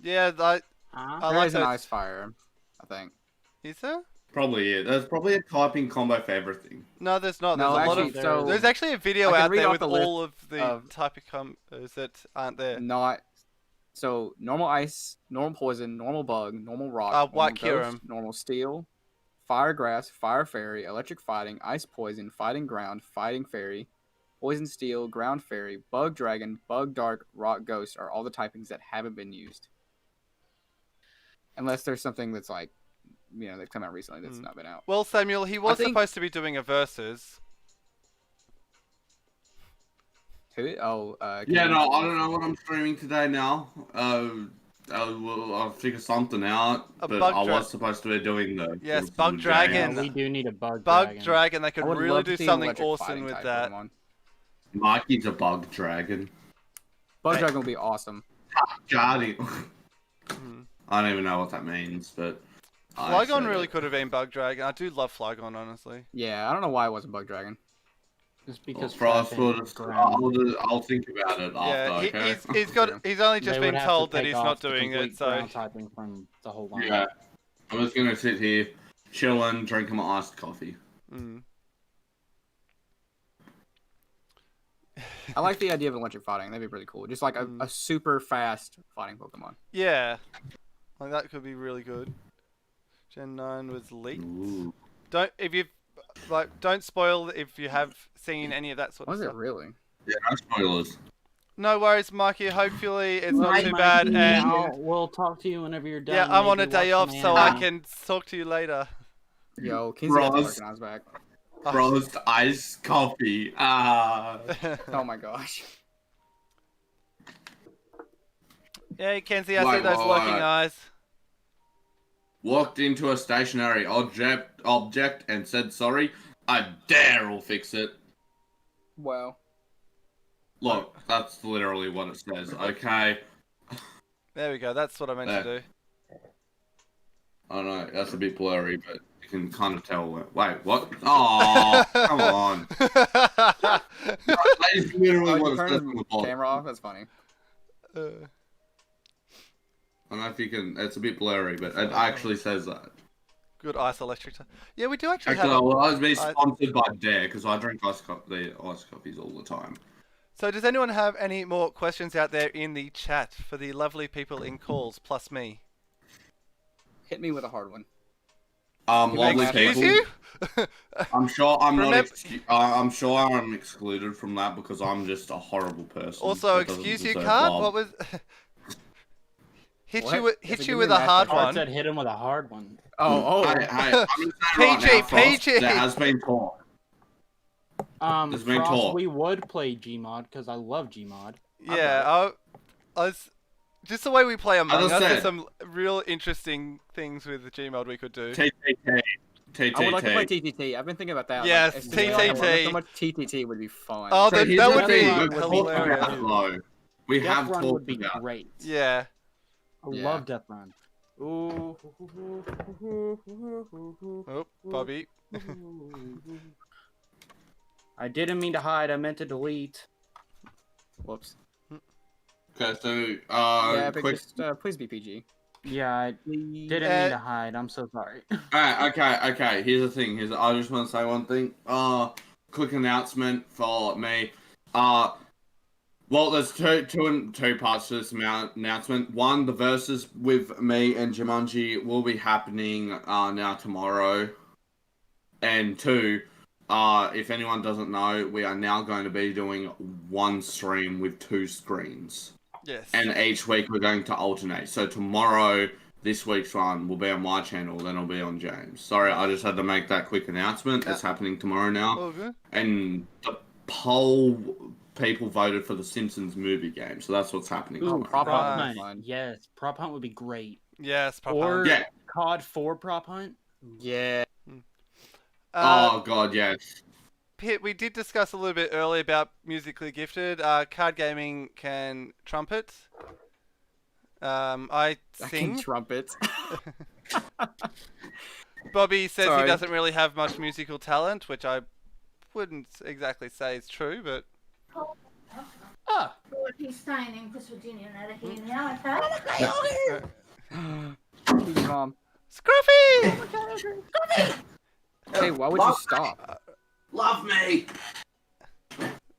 Yeah, Huh? I There like is an those. ice fire, I think. Is there? Probably it. There's probably a typing combo for everything. No, there's not. There's No, a lot actually, of. so There's actually a video I can out read there off with the list all of the of- typing combos that aren't there. not so normal ice, normal poison, normal bug, normal rock, White normal Kyurem. ghost, normal steel, fire grass, fire fairy, electric fighting, ice poison, fighting ground, fighting fairy, poison steel, ground fairy, bug dragon, bug dark, rock ghost are all the typings that haven't been used. Unless there's something that's like, they've come out recently that's not been out. Well, Samuel, he was think- supposed to be doing a versus. Who? Oh, Yeah, Keegan. no, I don't know what I'm streaming today now. I'll figure something out. A But bug I dra- was supposed to be doing the Yes, the bug game. dragon. Yeah, we do need a bug Bug dragon. They could I would really love to do see an something electric awesome fighting with type that. Pokemon. Mikey's a bug dragon. Bug Hey. dragon would be awesome. Guardian. Mhm. I don't even know what that means, but. I Flygon said really it. could have been bug dragon. I do love Flygon, honestly. Yeah, I don't know why it wasn't bug dragon. Just because Frost trapping will is just, ground. I'll think about it Yeah, after, okay? he's got. True. He's only They just would been have to told that take he's off not the doing complete it. So ground typing from the whole line. Yeah. I'm just gonna sit here, chilling, drinking my iced coffee. mm. I like the idea of electric fighting. That'd be really cool. Just like a super fast fighting Pokemon. yeah, like that could be really good. Gen 9 was leaked. Ooh. Don't spoil if you have seen any of that sort of Was it stuff. really? Yeah, no spoilers. No worries, Mikey. Hopefully it's Well, not too Mikey, bad. And we'll talk to you whenever you're done. yeah, I'm on a maybe day watch off, some so I anime. can talk to you later. Yo, Kinsey got Ross. the Arcanon's back. Roast iced coffee. Ah. Oh my gosh. Yeah, Kenzie, I see Wait, those wait, working wait. eyes. Walked into a stationary object and said sorry. I dare will fix it. Wow. Look, that's literally what it says. Okay. There we go. That's what I meant to do. I don't know, that's a bit blurry, but you can kind of tell. Wait, what? Oh, come on. That is literally Oh, what you it turned says on the the box. camera off? That's funny. Uh, I don't know if you can. It's a bit blurry, but it actually says that. good ice electric. Yeah, we do actually Actually, have. well, I was being I- sponsored by Dare because I drink ice coffees all the time. So, does anyone have any more questions out there in the chat for the lovely people in calls plus me? Hit me with a hard one. Lovely Excuse people. you? I'm sure I'm not. Remember- I'm sure I'm excluded from that because I'm just a horrible person. Also, that doesn't excuse you, deserve Card. love. What was? What? Hit Yes, you give with me a an hard answer. Card one. said hit him with a hard one. Oh. Hey, I'm gonna say right PG, now, Frost, PG. there has been talk. There's been Frost, talk. we would play Gmod because I love Gmod. Yeah, I was just the way we play Among As I Us. There's said- some real interesting things with the Gmod we could do. TTT. I would like to play TTT. TTT. I've been thinking about that. Yes, as soon as I learned TTT. So much TTT would be fun. Oh, So that, here's that the would be thing, Death we've Run talked hilarious. about it, though. We Death have Run talked would be about. great. Yeah. I Yeah. love Death Run. Ooh. Oh, Bobby. I didn't mean to hide. I meant to delete. Whoops. Okay, so Yeah, but quick. just please be PG. Yeah, I didn't mean to hide. I'm so sorry. Alright, okay. Here's the thing. I just want to say one thing. Quick announcement for me. Well, there's two parts to this announcement. One, the verses with me and JIManji will be happening now tomorrow. And two, if anyone doesn't know, we are now going to be doing one stream with 2 screens. Yes. And each week we're going to alternate. So tomorrow, this week's one will be on my channel, then it'll be on James. Sorry, I just had to make that quick announcement. It's happening tomorrow now. All good. And the poll people voted for the Simpsons movie game. So that's what's happening. Ooh, right prop now. hunt. Hunt. fun. Yes, prop hunt would be great. Yes, prop Or hunt. Yeah. COD 4 prop hunt. Yeah. Oh god, yes. Pit, we did discuss a little bit earlier about musically gifted. Card gaming can trumpet. I I can sing. trumpet. Bobby says he Sorry. doesn't really have much musical talent, which I wouldn't exactly say is true, but Ah, He's signing West Virginia now. I Keegan's mom. Scruffy! Hey, why would you stop? Love me.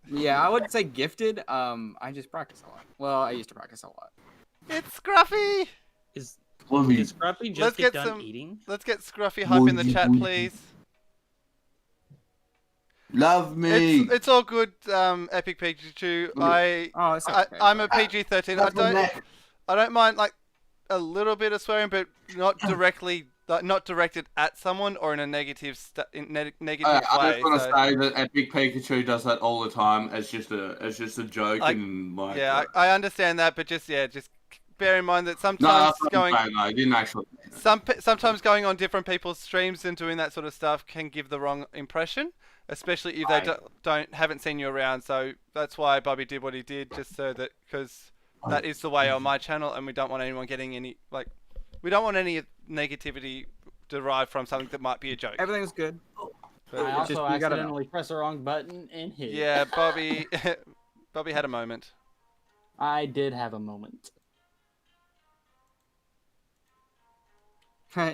Yeah, I would say gifted. I just practice a lot. Well, I used to practice a lot. It's Scruffy! is Love me. is Scruffy Let's just get get done some- eating? Let's get Scruffy hype in the chat, please. Love me. It's all good, Epic Pikachu. Oh, it's okay. I'm a PG-13. I don't mind like a little bit of swearing, but not directly, not directed at someone or in a negative negative I way. just want to so- say that Epic Pikachu does that all the time. It's just a joke and like. Yeah, I understand that, but just bear in mind that No, sometimes that's what I'm saying, though. I didn't actually. sometimes going on different people's streams and doing that sort of stuff can give the wrong impression, especially if they haven't seen you around. So that's why Bobby did what he did, just so that because that is the way on my channel, and we don't want anyone getting any we don't want any negativity derived from something that might be a joke. Everything's good. But- I also you gotta know. accidentally pressed the wrong button and hit. yeah, Bobby Bobby had a moment. I did have a moment.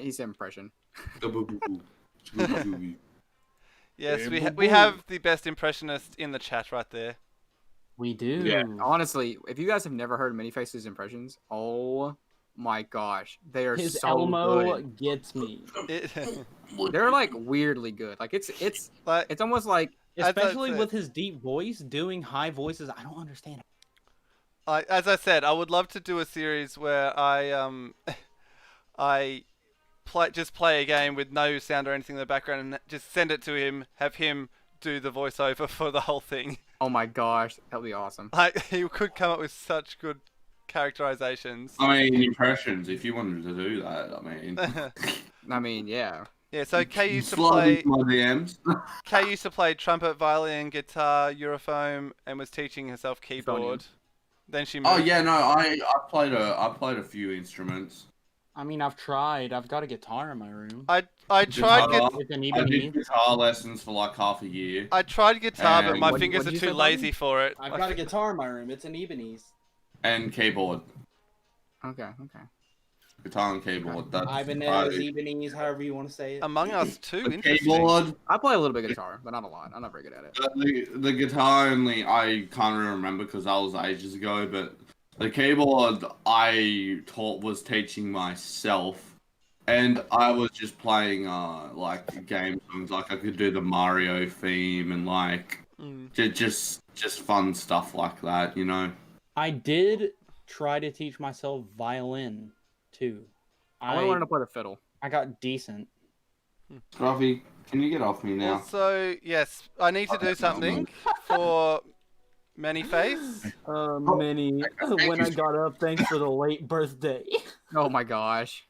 He said impression. Yes, we have the best impressionist in the chat right there. We do. Yeah. Honestly, if you guys have never heard Manyface's impressions, oh my gosh, they are His so Elmo good. gets me. They're like weirdly good. Like it's Like, almost like Especially said- with his deep voice, doing high voices. I don't understand. as I said, I would love to do a series where I play a game with no sound or anything in the background and just send it to him, have him do the voiceover for the whole thing. oh my gosh, that'd be awesome. Like he could come up with such good characterizations. I mean, impressions. If you wanted to do that, I mean. I mean, yeah. Yeah, so Kay used to Slide play into my DMs. Kay used to play trumpet, violin, guitar, Europhone, and was teaching herself keyboard. Then she moved. Oh yeah, no, I played a few instruments. I mean, I've tried. I've got a guitar in my room. I tried Guitar. With an I did Ibanez. guitar lessons for like half a year. I tried guitar, but And my what- fingers what'd are you too say, lazy for it. I've got a guitar in my room. It's an Ibanez. And keyboard. Okay. Guitar and keyboard. That's Ibanez, about it. Ibanez, however you want to say it. Among Us too. The Interesting. keyboard, I play a little bit of guitar, but not a lot. I'm not very good at it. the guitar only I can't really remember because that was ages ago. But the keyboard I was teaching myself, and I was just playing like game songs. Like I could do the Mario theme and like just fun stuff like that, you know. I did try to teach myself violin too. I want to learn to play the fiddle. I got decent. Scruffy, can you get off me now? Also, yes, I need to do something for Manyface. Minnie, when I got up, thanks for the late birthday. Oh my gosh.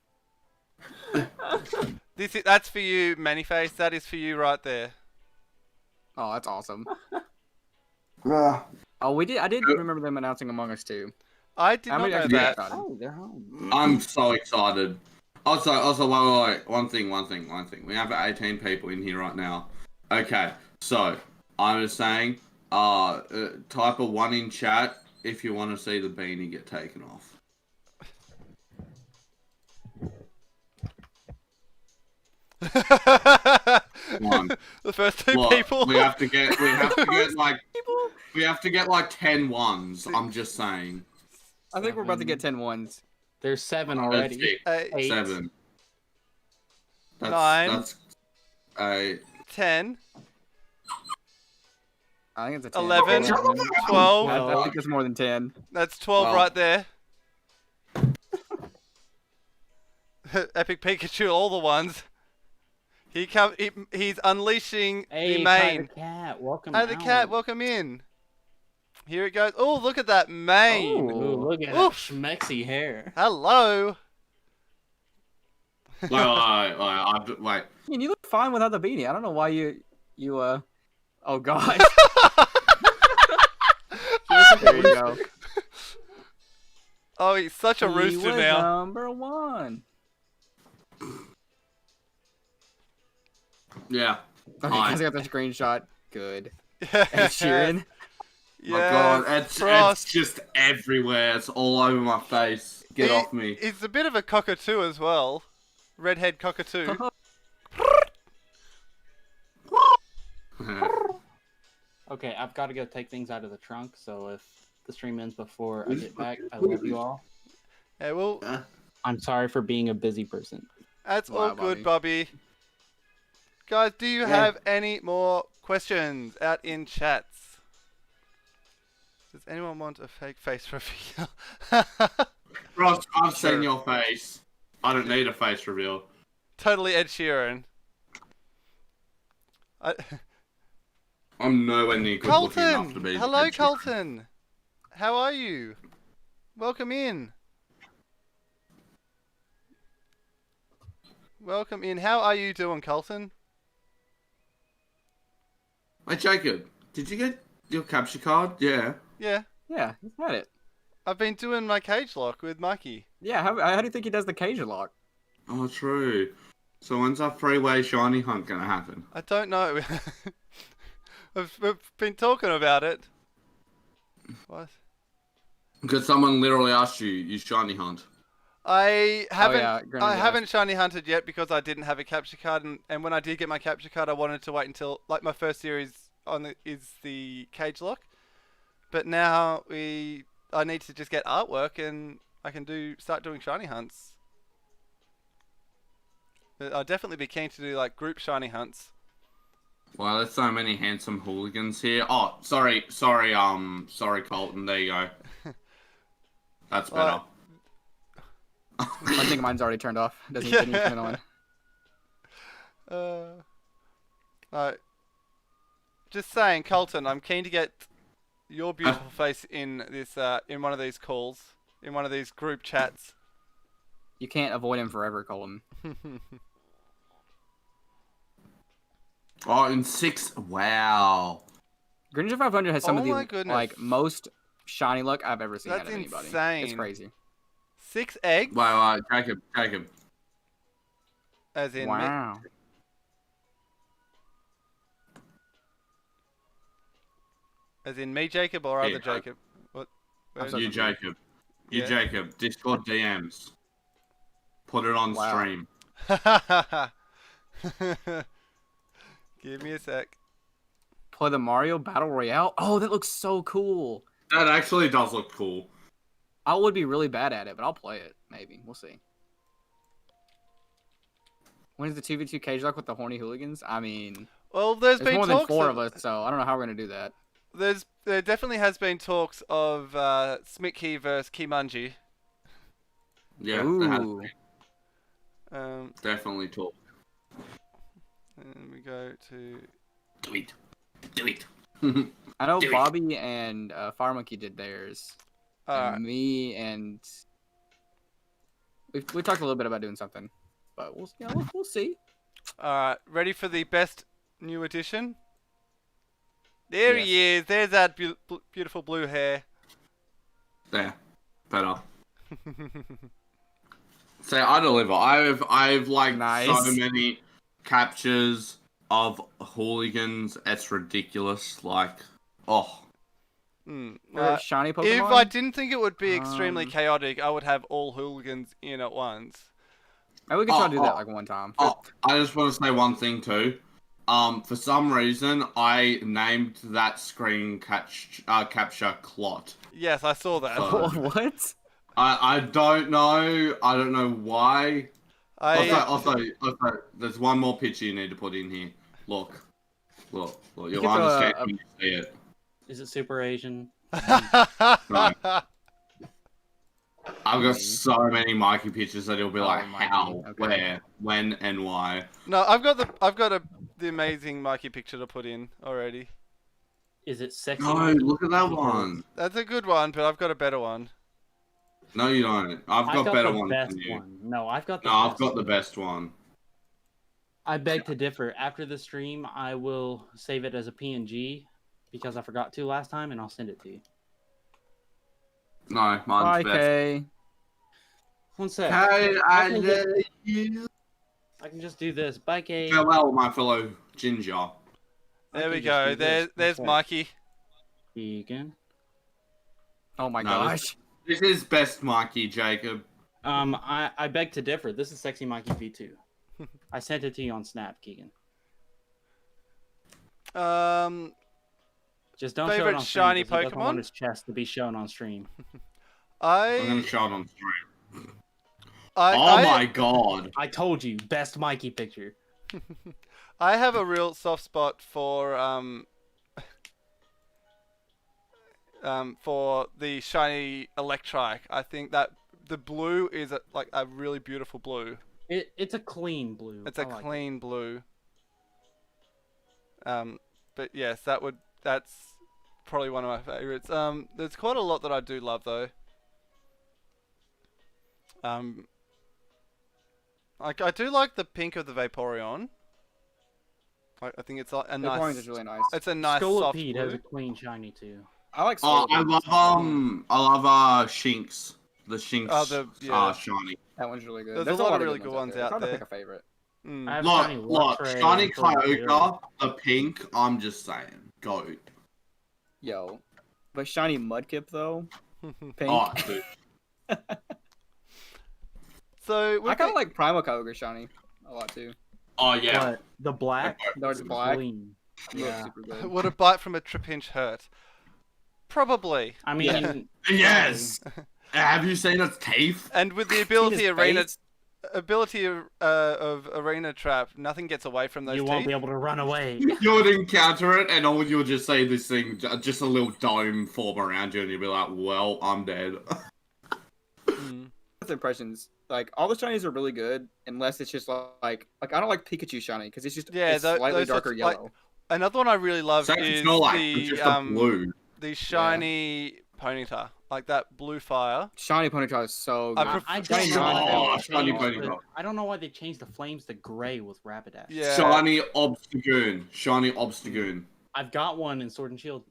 That's for you, Manyface. That is for you right there. Oh, that's awesome. Ah. Oh, I did remember them announcing Among Us too. I did How not many know actually that. excited? Oh, they're home. I'm so excited. Also, wait. One thing. We have 18 people in here right now. Okay, so I was saying, type a 1 in chat if you want to see the beanie get taken off. One. The first two Look, people. we have to get like 10 ones. I'm just saying. I think we're about to get 10 ones. There's 7 That's already. 6, Eight, 7. That's, Nine. That's 8. 10, I think it's a 10. 11, 12. I think it's more than 10. That's 12 Well. right there. Epic Pikachu, all the ones. He's unleashing Hey, the Kai main. the cat, welcome Hey, the cat, out. welcome in. Here it goes. Oh, look at that mane. Ooh, look at that Oof. schmexy hair. Hello. Wait. Ian, you look fine without the beanie. I don't know why you Oh god. There you go. Oh, he's such a He rooster was now. number 1. Yeah. Okay, Hi. guys, I got the screenshot. Good. Yeah. Ed Sheeran. My God, it's Frost. just everywhere. It's all over my face. Get off me. He's a bit of a cockatoo as well. Redhead cockatoo. Okay, I've got to go take things out of the trunk, so if the stream ends before I get back, I love you all. Yeah, well, I'm sorry for being a busy person. that's Wow, all good, Bobby. Guys, do you have any more questions out in chats? Does anyone want a fake face reveal? Ross, I've Sure. seen your face. I don't need a face reveal. Totally Ed Sheeran. I'm nowhere near good looking enough to Colton! be. Hello, Ed Sheeran. Colton! How are you? Welcome in. Welcome in. How are you doing, Colton? Wait, Jacob, did you get your capture card? Yeah. Yeah, Yeah, he's had it. I've been doing my cage lock with Mikeyyy. Yeah, how do you think he does the cage lock? Oh, true. So when's our freeway shiny hunt gonna happen? I don't know. We've been talking about it. What? Because someone literally asked you shiny hunt. I haven't. yeah, I Grenade haven't shiny hunted yet because I didn't have a capture card, and when I did get my capture card, I wanted to wait until like my first series is the cage lock. But now I need to just get artwork, and I can start doing shiny hunts. But I'll definitely be keen to do like group shiny hunts. Wow, there's so many handsome hooligans here. Oh, sorry, Colton. There you go. That's better. I think mine's already turned off. Doesn't Yeah. even turn on. Alright. Just saying, Colton, I'm keen to get your beautiful face in this in one of these calls, in one of these group chats. You can't avoid him forever, Colton. Oh, in 6. Wow. Greninja 500 has some Oh of my the goodness. like most shiny luck I've ever seen out That's of anybody. insane. It's crazy. 6 eggs? Wow, Jacob. As in Wow. me, Jacob, or other Yeah. Jacob? What? where's sorry. You, Jacob. You, Yeah. Jacob. Discord DMs. Put it on Wow. stream. Give me a sec. Play the Mario Battle Royale. Oh, that looks so cool. That actually does look cool. I would be really bad at it, but I'll play it. Maybe. We'll see. When's the 2v2 cage lock with the horny hooligans? I mean, Well, there's there's been more than talks 4 of us, so I don't know how we're going to do that. There definitely has been talks of Smithie versus JIManji. Yeah, that has Ooh. definitely talk. And we go to. Do it. I know Do it. Bobby and Fire Monkey did theirs. Alright. And me and we talked a little bit about doing something, but we'll see. Alright, ready for the best new edition? There he is. There's that beautiful blue hair. There. Better. So I deliver. I've like so Nice. many captures of hooligans. It's ridiculous. Like, oh. Shiny Pokemon. If I didn't think it would be extremely Um, chaotic, I would have all hooligans in at once. Maybe we can try to do that oh. like one time. Oh, I just want to say one thing too. For some reason, I named that screen capture Clot. Yes, I saw that. Oh. What? I don't know. I don't know why. Also, there's one more picture you need to put in here. Look. You'll can throw understand a- when you see it. Is it Super Asian? No. I've got so many Mikeyyy pictures that it'll be like Mikeyyy, how, okay. where, when, and why. No, I've got the amazing Mikeyyy picture to put in already. Is it sexy? No, Mikey? look at that Because one. That's a good one, but I've got a better one. No, you don't. I've got better the ones best than you. one. No, I've got the No, best I've got the best one. I beg to differ. After the stream, I will save it as a PNG because I forgot to last time, and I'll send it to you. No, mine's Bye, best. Kay. One sec. Hey, I can just do this. Bye, Kay. farewell, my fellow ginger. There we go. There's Mikeyyy. Keegan. Oh my No, gosh. This is best Mikeyyy, Jacob. I beg to differ. This is Sexy Mikey V2. I sent it to you on Snap, Keegan. Just don't show it favorite on stream, shiny 'cause he doesn't want Pokemon. his chest to be shown on stream. I'm gonna I show it on stream. I Oh my god. I told you, best Mikey picture. I have a real soft spot for the shiny Electrike. I think that the blue is like a really beautiful blue. It's a clean blue. It's a I like clean blue. But yes, that's probably one of my favorites. There's quite a lot that I do love though. Like I do like the pink of the Vaporeon. I think it's a nice. Vaporeon is really nice. It's a nice soft Scolipede blue. has a clean shiny too. I like Oh, Scolipede. I love Shinx. The Shinx yeah. shiny. That one's really good. There's a lot of really good ones It's out hard to there. pick a favorite. Mm. I have Look, shiny look, Luxray shiny and Scolipede. Kyogre, the pink, I'm just saying. Goat. Yo. But shiny Mudkip though. Pink. Oh, dude. So I kind of like Primal Kyogre shiny a lot too. Oh, yeah. But the black There's is black. clean. It looks Yeah. super good. would a bite from a Trapinch hurt? Probably. I mean, Yes! Have you seen its teeth? And with the Seen ability his arena face? of arena trap, nothing gets away from those you teeth. won't be able to run away. You would encounter it, and all you'll just see this thing, just a little dome form around you, and you'll be like, well, I'm dead. Mm. First impressions, like all the shinies are really good, unless it's just like I don't like Pikachu shiny because it's just Yeah, it's slightly those darker sorts- like, yellow. Another one I really love So is it's not like it's just a blue. the shiny Ponyta, like that blue fire. Shiny Ponyta is so I good. pref- I Shiny don't know non- why Oh, they shiny changed Ponyta. the- I don't know why they changed the flames to gray with Rapidash. Yeah. Shiny Obstagoon. Shiny Obstagoon. I've got one in Sword and Shield.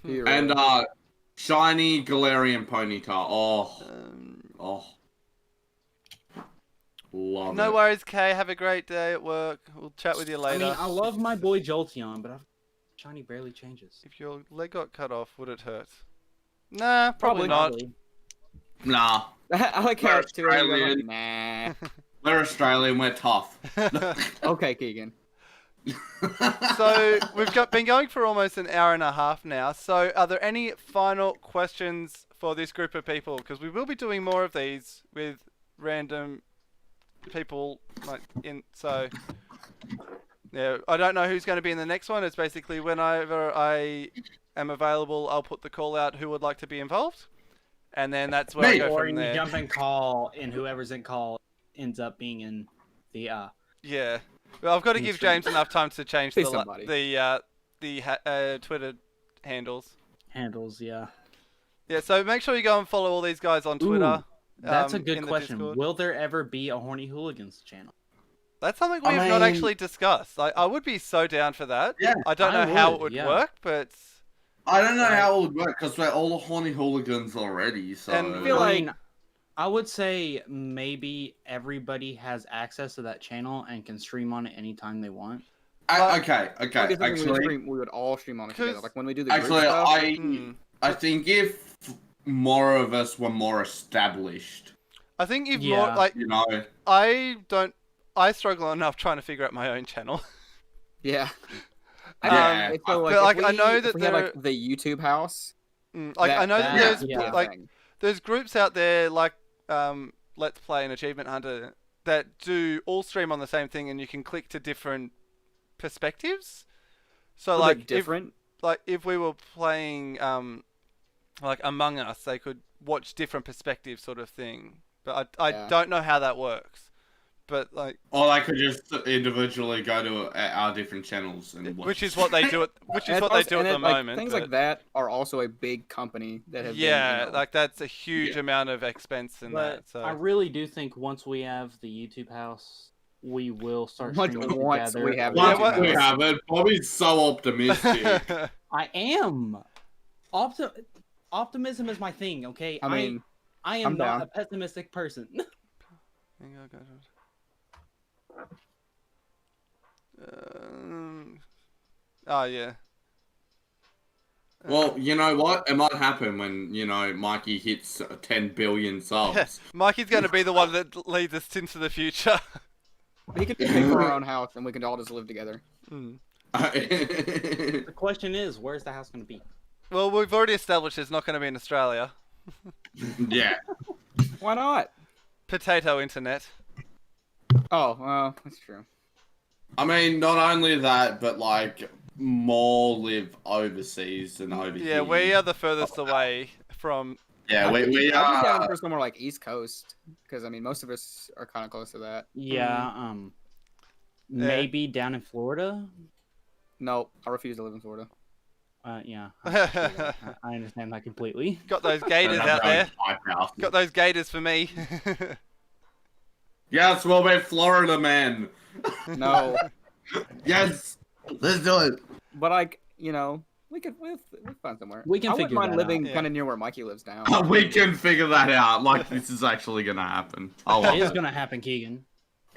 Hero. And shiny Galarian Ponyta. Oh, oh. Love No it. worries, Kay. Have a great day at work. We'll chat with you I later. mean, I love my boy Jolteon, but shiny barely changes. If your leg got cut off, would it hurt? Nah, probably not. Nah. I like We're carrots too. and you're like, Australian. nah. We're Australian, we're tough. Okay, Keegan. So we've been going for almost an hour and a half now. So are there any final questions for this group of people? Because we will be doing more of these with random people so yeah, I don't know who's going to be in the next one. It's basically whenever I am available, I'll put the call out who would like to be involved, and then that's where I Me. go Or from you there. jump in call, and whoever's in call ends up being in the Yeah, well, I've got to give James enough time to change Be the somebody. Twitter handles. handles. Yeah, Yeah, so make sure you go and follow all these guys on Twitter. that's a in good the question. Discord. Will there ever be a Horny Hooligans channel? That's something I we've not mean- actually discussed. I would be so down for that. Yeah, I don't I know how would, it would yeah. work, but I don't know how it would work because we're all the horny hooligans already. So And I feel like I would say maybe everybody has access to that channel and can stream on it anytime they want. okay. like, it's something Actually, we would all stream on it together. 'Cause- Like when we do the group actually, stuff. I think if more of us were more established, I think if Yeah. more like you know, I struggle enough trying to figure out my own channel. Yeah. Yeah. So, But, like, if I know if that we had, there like the YouTube house. I know that that- there's yeah. like there's groups out there like Let's Play and Achievement Hunter that do all stream on the same thing, and you can click to different perspectives. So like different. if we were playing like Among Us, they could watch different perspectives, sort of thing. But I Yeah. don't know how that works. but like, Or they could just individually go to our different channels and watch. which is what they do. Which is what they do at the moment. Things but- like that are also a big company that have Yeah, been, you know, like that's a huge amount of expense in But that. So I really do think once we have the YouTube house, we will start streaming Once together. we have Yeah, Once what- we have it, Bobby's so optimistic. I am. Optimism is my thing. Okay. I mean, I am I'm not down. a pessimistic person. Oh yeah. Well, you know what? It might happen when, Mikeyyy hits 10 billion subs. Mikey's going to be the one that leads us into the future. we can pay for our own house and we can all just live together. Mm. The question is, where's the house going to be? Well, we've already established it's not going to be in Australia. Yeah. Why not? Potato internet. Oh, well, that's true. I mean, not only that, but like more live overseas than over here. Yeah, we are the furthest away from. Yeah, we I'd be are. down for somewhere like East Coast, because I mean, most of us are kind of close to that. Yeah. Maybe down in Florida. No, I refuse to live in Florida. Yeah. I understand that completely. Got those gators out there. Got those gators for me. Yes, we'll be Florida man. No, Yes, let's do it. but like, we'll find somewhere. We can I wouldn't figure mind that living out. kind of near where Mikeyyy lives now. We can figure that out. Like, this is actually gonna happen. It is gonna happen, Keegan.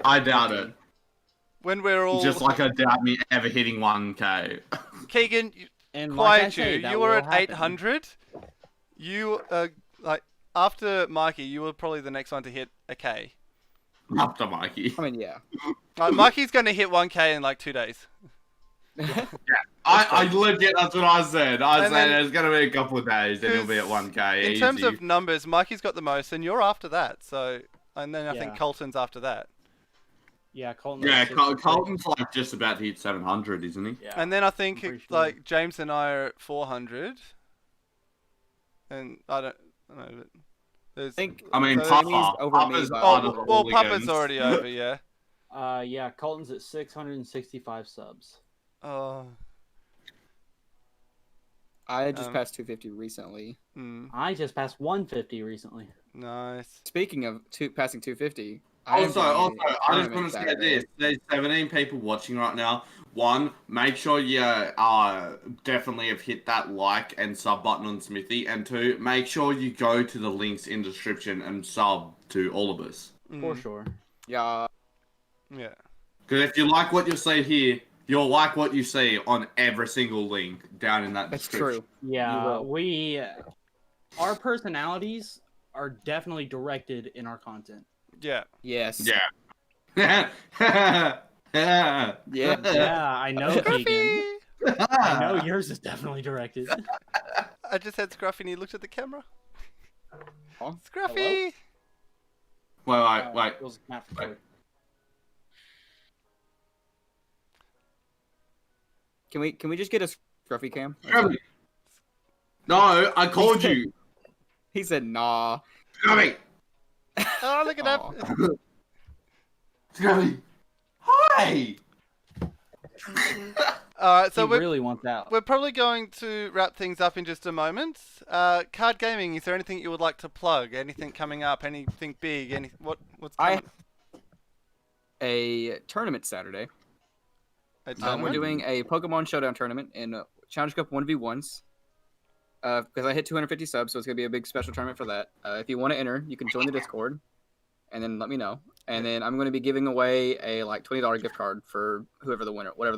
I doubt it. When we're all Just like I doubt me ever hitting 1K. Keegan, And like I quiet say, you. that You were will at happen. 800. You like after Mikeyyy, you were probably the next one to hit a K. After Mikeyyy. I mean, yeah. Mikeyy's going to hit 1K in like 2 days. I legit, that's what I said. I And said then- there's gonna be a couple of days, then he'll be at 1K. In easy. terms of numbers, Mikeyy's got the most, and you're after that. So, and then I think Yeah. Colton's after that. Yeah, Colton. Yeah, Colton's like just about to hit 700, isn't he? Yeah. And then I think pretty sure. like James and I are at 400. And I don't know. But there's, I mean, so Papa, he's over me by oh, a little. well, Papa's already over, yeah. Yeah, Colton's at 665 subs. Oh. I just passed 250 recently. I just passed 150 recently. Nice. Speaking of passing 250, I Also, am doing a I just tournament want to say Saturday. this. There's 17 people watching right now. One, make sure you definitely have hit that like and sub button on Smithie. And two, make sure you go to the links in the description and sub to all of us. For sure. Yeah. Yeah. Because if you like what you see here, you'll like what you see on every single link down in that That's description. true. Yeah, our personalities are definitely directed in our content. Yeah. Yes. Yeah. yeah. Yeah. Yeah, I know, Keegan. Scruffy! I know yours is definitely directed. I just had Scruffy and he looked at the camera. Huh? Scruffy! Wait. It was Matt from Twitter. Can we just get a scruffy cam? No, I called you. He said nah. Scrubby. Oh, look at that. Aw. Scrubby. Hi. Alright, so He we're, really wants out. we're probably going to wrap things up in just a moment. Card gaming, is there anything you would like to plug? Anything coming up? Anything big? What's coming? A tournament Saturday. A We're tournament? doing a Pokemon Showdown tournament in Challenge Cup 1v1s. Because I hit 250 subs, so it's gonna be a big special tournament for that. If you want to enter, you can join the Discord, and then let me know. And then I'm going to be giving away a like $20 gift card for whatever the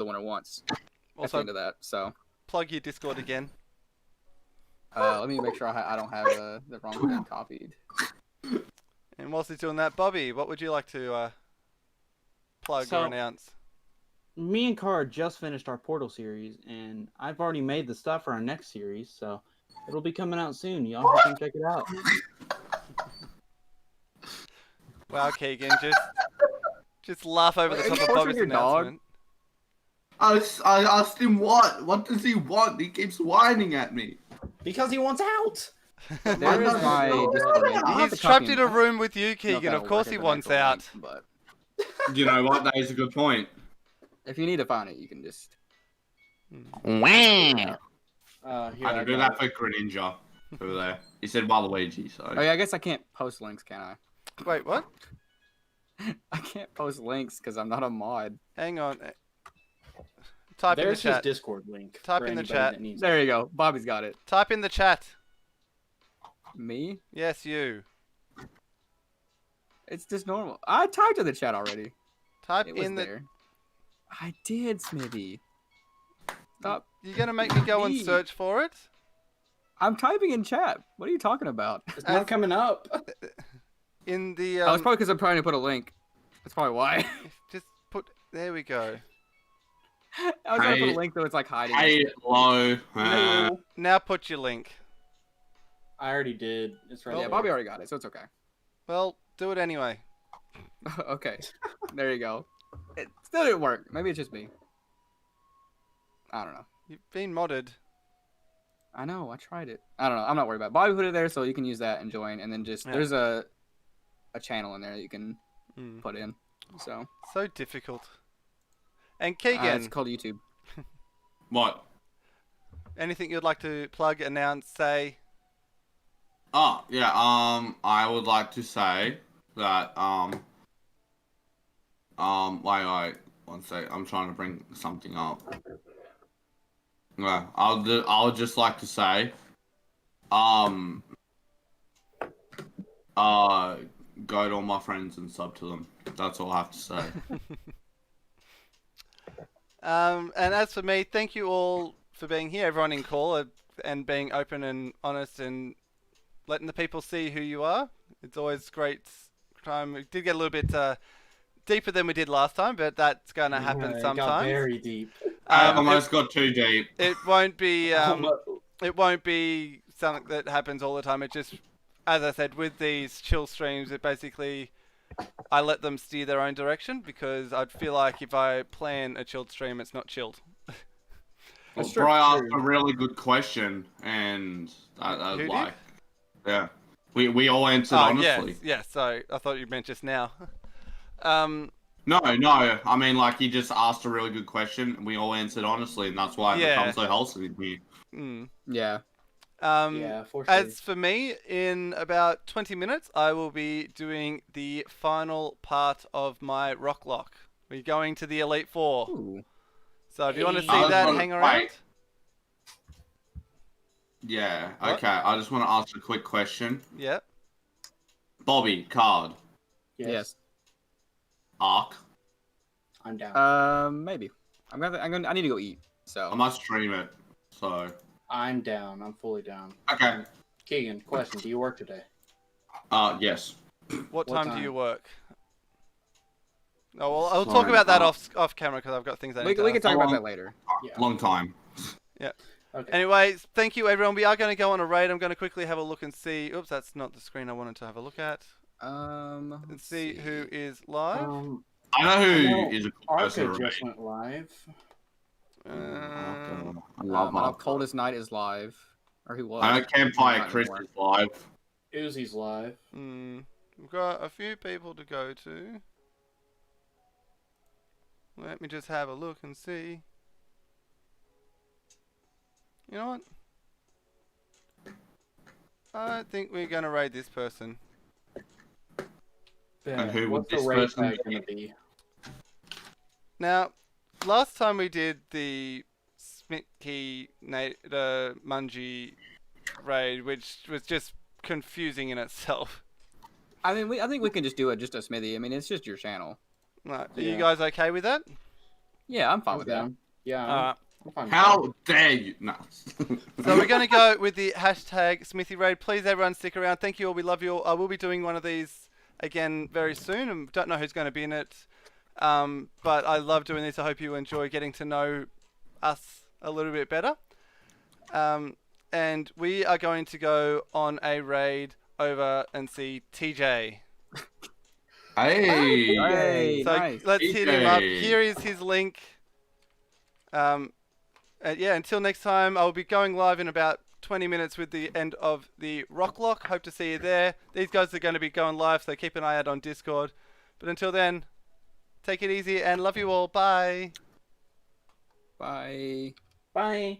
winner wants. At the Also, end of that, so plug your Discord again. let me make sure I don't have the wrong thing copied. And whilst he's doing that, Bobby, what would you like to plug So- or announce? Me and Card just finished our Portal series, and I've already made the stuff for our next series, so it'll be coming out soon. Y'all can check it out. Wow, Keegan, just laugh over the Are you top of torturing Bobby's your dog? announcement. I asked him what? What does he want? He keeps whining at me. Because he wants out! There is my Discord link. I'll have He's to trapped copy in him. a room with you, I don't know if Keegan. that'll Of course work he as an wants actual out. link, but You know what? That is a good point. If you need to find it, you can just. Wow. Here, I I had to do got that it. for Greninja over there. He said Waluigi, so. Oh yeah, I guess I can't post links, can I? Wait, what? I can't post links because I'm not a mod. Hang on. Type in the There's his chat. Discord link. Type for in the anybody chat. that needs There you go. Bobby's got it. Type in the chat. Me? Yes, you. It's just normal. I typed in the chat already. Type It was in the. there. I did, Smithy. Stop. You're gonna make me go and Me. search for it? I'm typing in chat. What are you talking about? It's not coming up. In the. Oh, it's probably because I'm trying to put a link. That's probably why. Just put. There we go. I was trying to put Hey. a link so it's like hiding. Hey, hello. Now put your link. I already did. It's right yeah, there. Bobby already got it, so it's okay. Well, do it anyway. Okay. There you go. It still didn't work. Maybe it's just me. I don't know. You've been modded. I know. I tried it. I don't know. I'm not worried about it. Bobby put it there so you can use that and join. And then just, Yeah. there's a channel in there that you can Mm. put in. So, So difficult. And it's Keegan, called YouTube. What? anything you'd like to plug, announce, say? Oh, yeah, I would like to say that, wait, one sec, I'm trying to bring something up. Yeah, I would just like to say, go to all my friends and sub to them. That's all I have to say. And as for me, thank you all for being here, everyone in call, and being open and honest and letting the people see who you are. It's always great time. We did get a little bit deeper than we did last time, but that's going to happen It got sometimes. very deep. I almost got too deep. It won't be Almost. it won't be something that happens all the time. It just, as I said, with these chill streams, it basically I let them steer their own direction because I'd feel like if I plan a chilled stream, it's not chilled. Well, That's true. Bro asked a really good question, and I Who did? like, yeah, we all answered honestly. yes. So I thought you meant just now. No, I mean, like, he just asked a really good question, and we all answered honestly, and that's why it Yeah. becomes so wholesome in here. mm. Yeah. Yeah, for sure. As for me, in about 20 minutes, I will be doing the final part of my rock lock. We're going to the Elite Four. Ooh. So if you want to see I just that, wanna- hang around. wait. Yeah, What? okay, I just want to ask a quick question. Yeah. Bobby, card, Yes. Arc, I'm down. Maybe. I need to go eat. So. I must stream it, so. I'm down. I'm fully down. Okay, Keegan, question: do you work today? yes. What time do time? you work? Oh, well, I'll talk Sorry, about that off camera because I've got things I We need to can ask. talk about long- that later. Yeah. Long time. Okay. Anyway, thank you everyone. We are going to go on a raid. I'm going to quickly have a look and see. Oops, that's not the screen I wanted to have a look at. And Let's see who is live. I know who I know is a good Arca person to just remain. went live. I love I know Arca. Coldest Night is live, or who was? I know Campfire Not Chris anymore. is live. Uzi's live. We've got a few people to go to. Let me just have a look and see. You know what? I think we're going to raid this person. And who would What's the this raid person tag be? gonna be? Now, last time we did the Smithie JIManji raid, which was just confusing in itself. I mean, I think we can just do it just a Smithy. I mean, it's just your channel. Right, are Yeah. you guys okay with that? Yeah, I'm fine I'm with that. down. Yeah. Alright. I'm fine with How dare you? No. So we're going to go with the hashtag Smithie raid. Please, everyone, stick around. Thank you all. We love you all. I will be doing one of these again very soon. And don't know who's going to be in it. But I love doing this. I hope you enjoy getting to know us a little bit better. And we are going to go on a raid over and see TJ. Hey. Hey, So nice. let's hit him up. TJ. Here is his link. Yeah, until next time, I'll be going live in about 20 minutes with the end of the Rock Lock. Hope to see you there. These guys are going to be going live, so keep an eye out on Discord. But until then, Take it easy and love you all. Bye. Bye. Bye.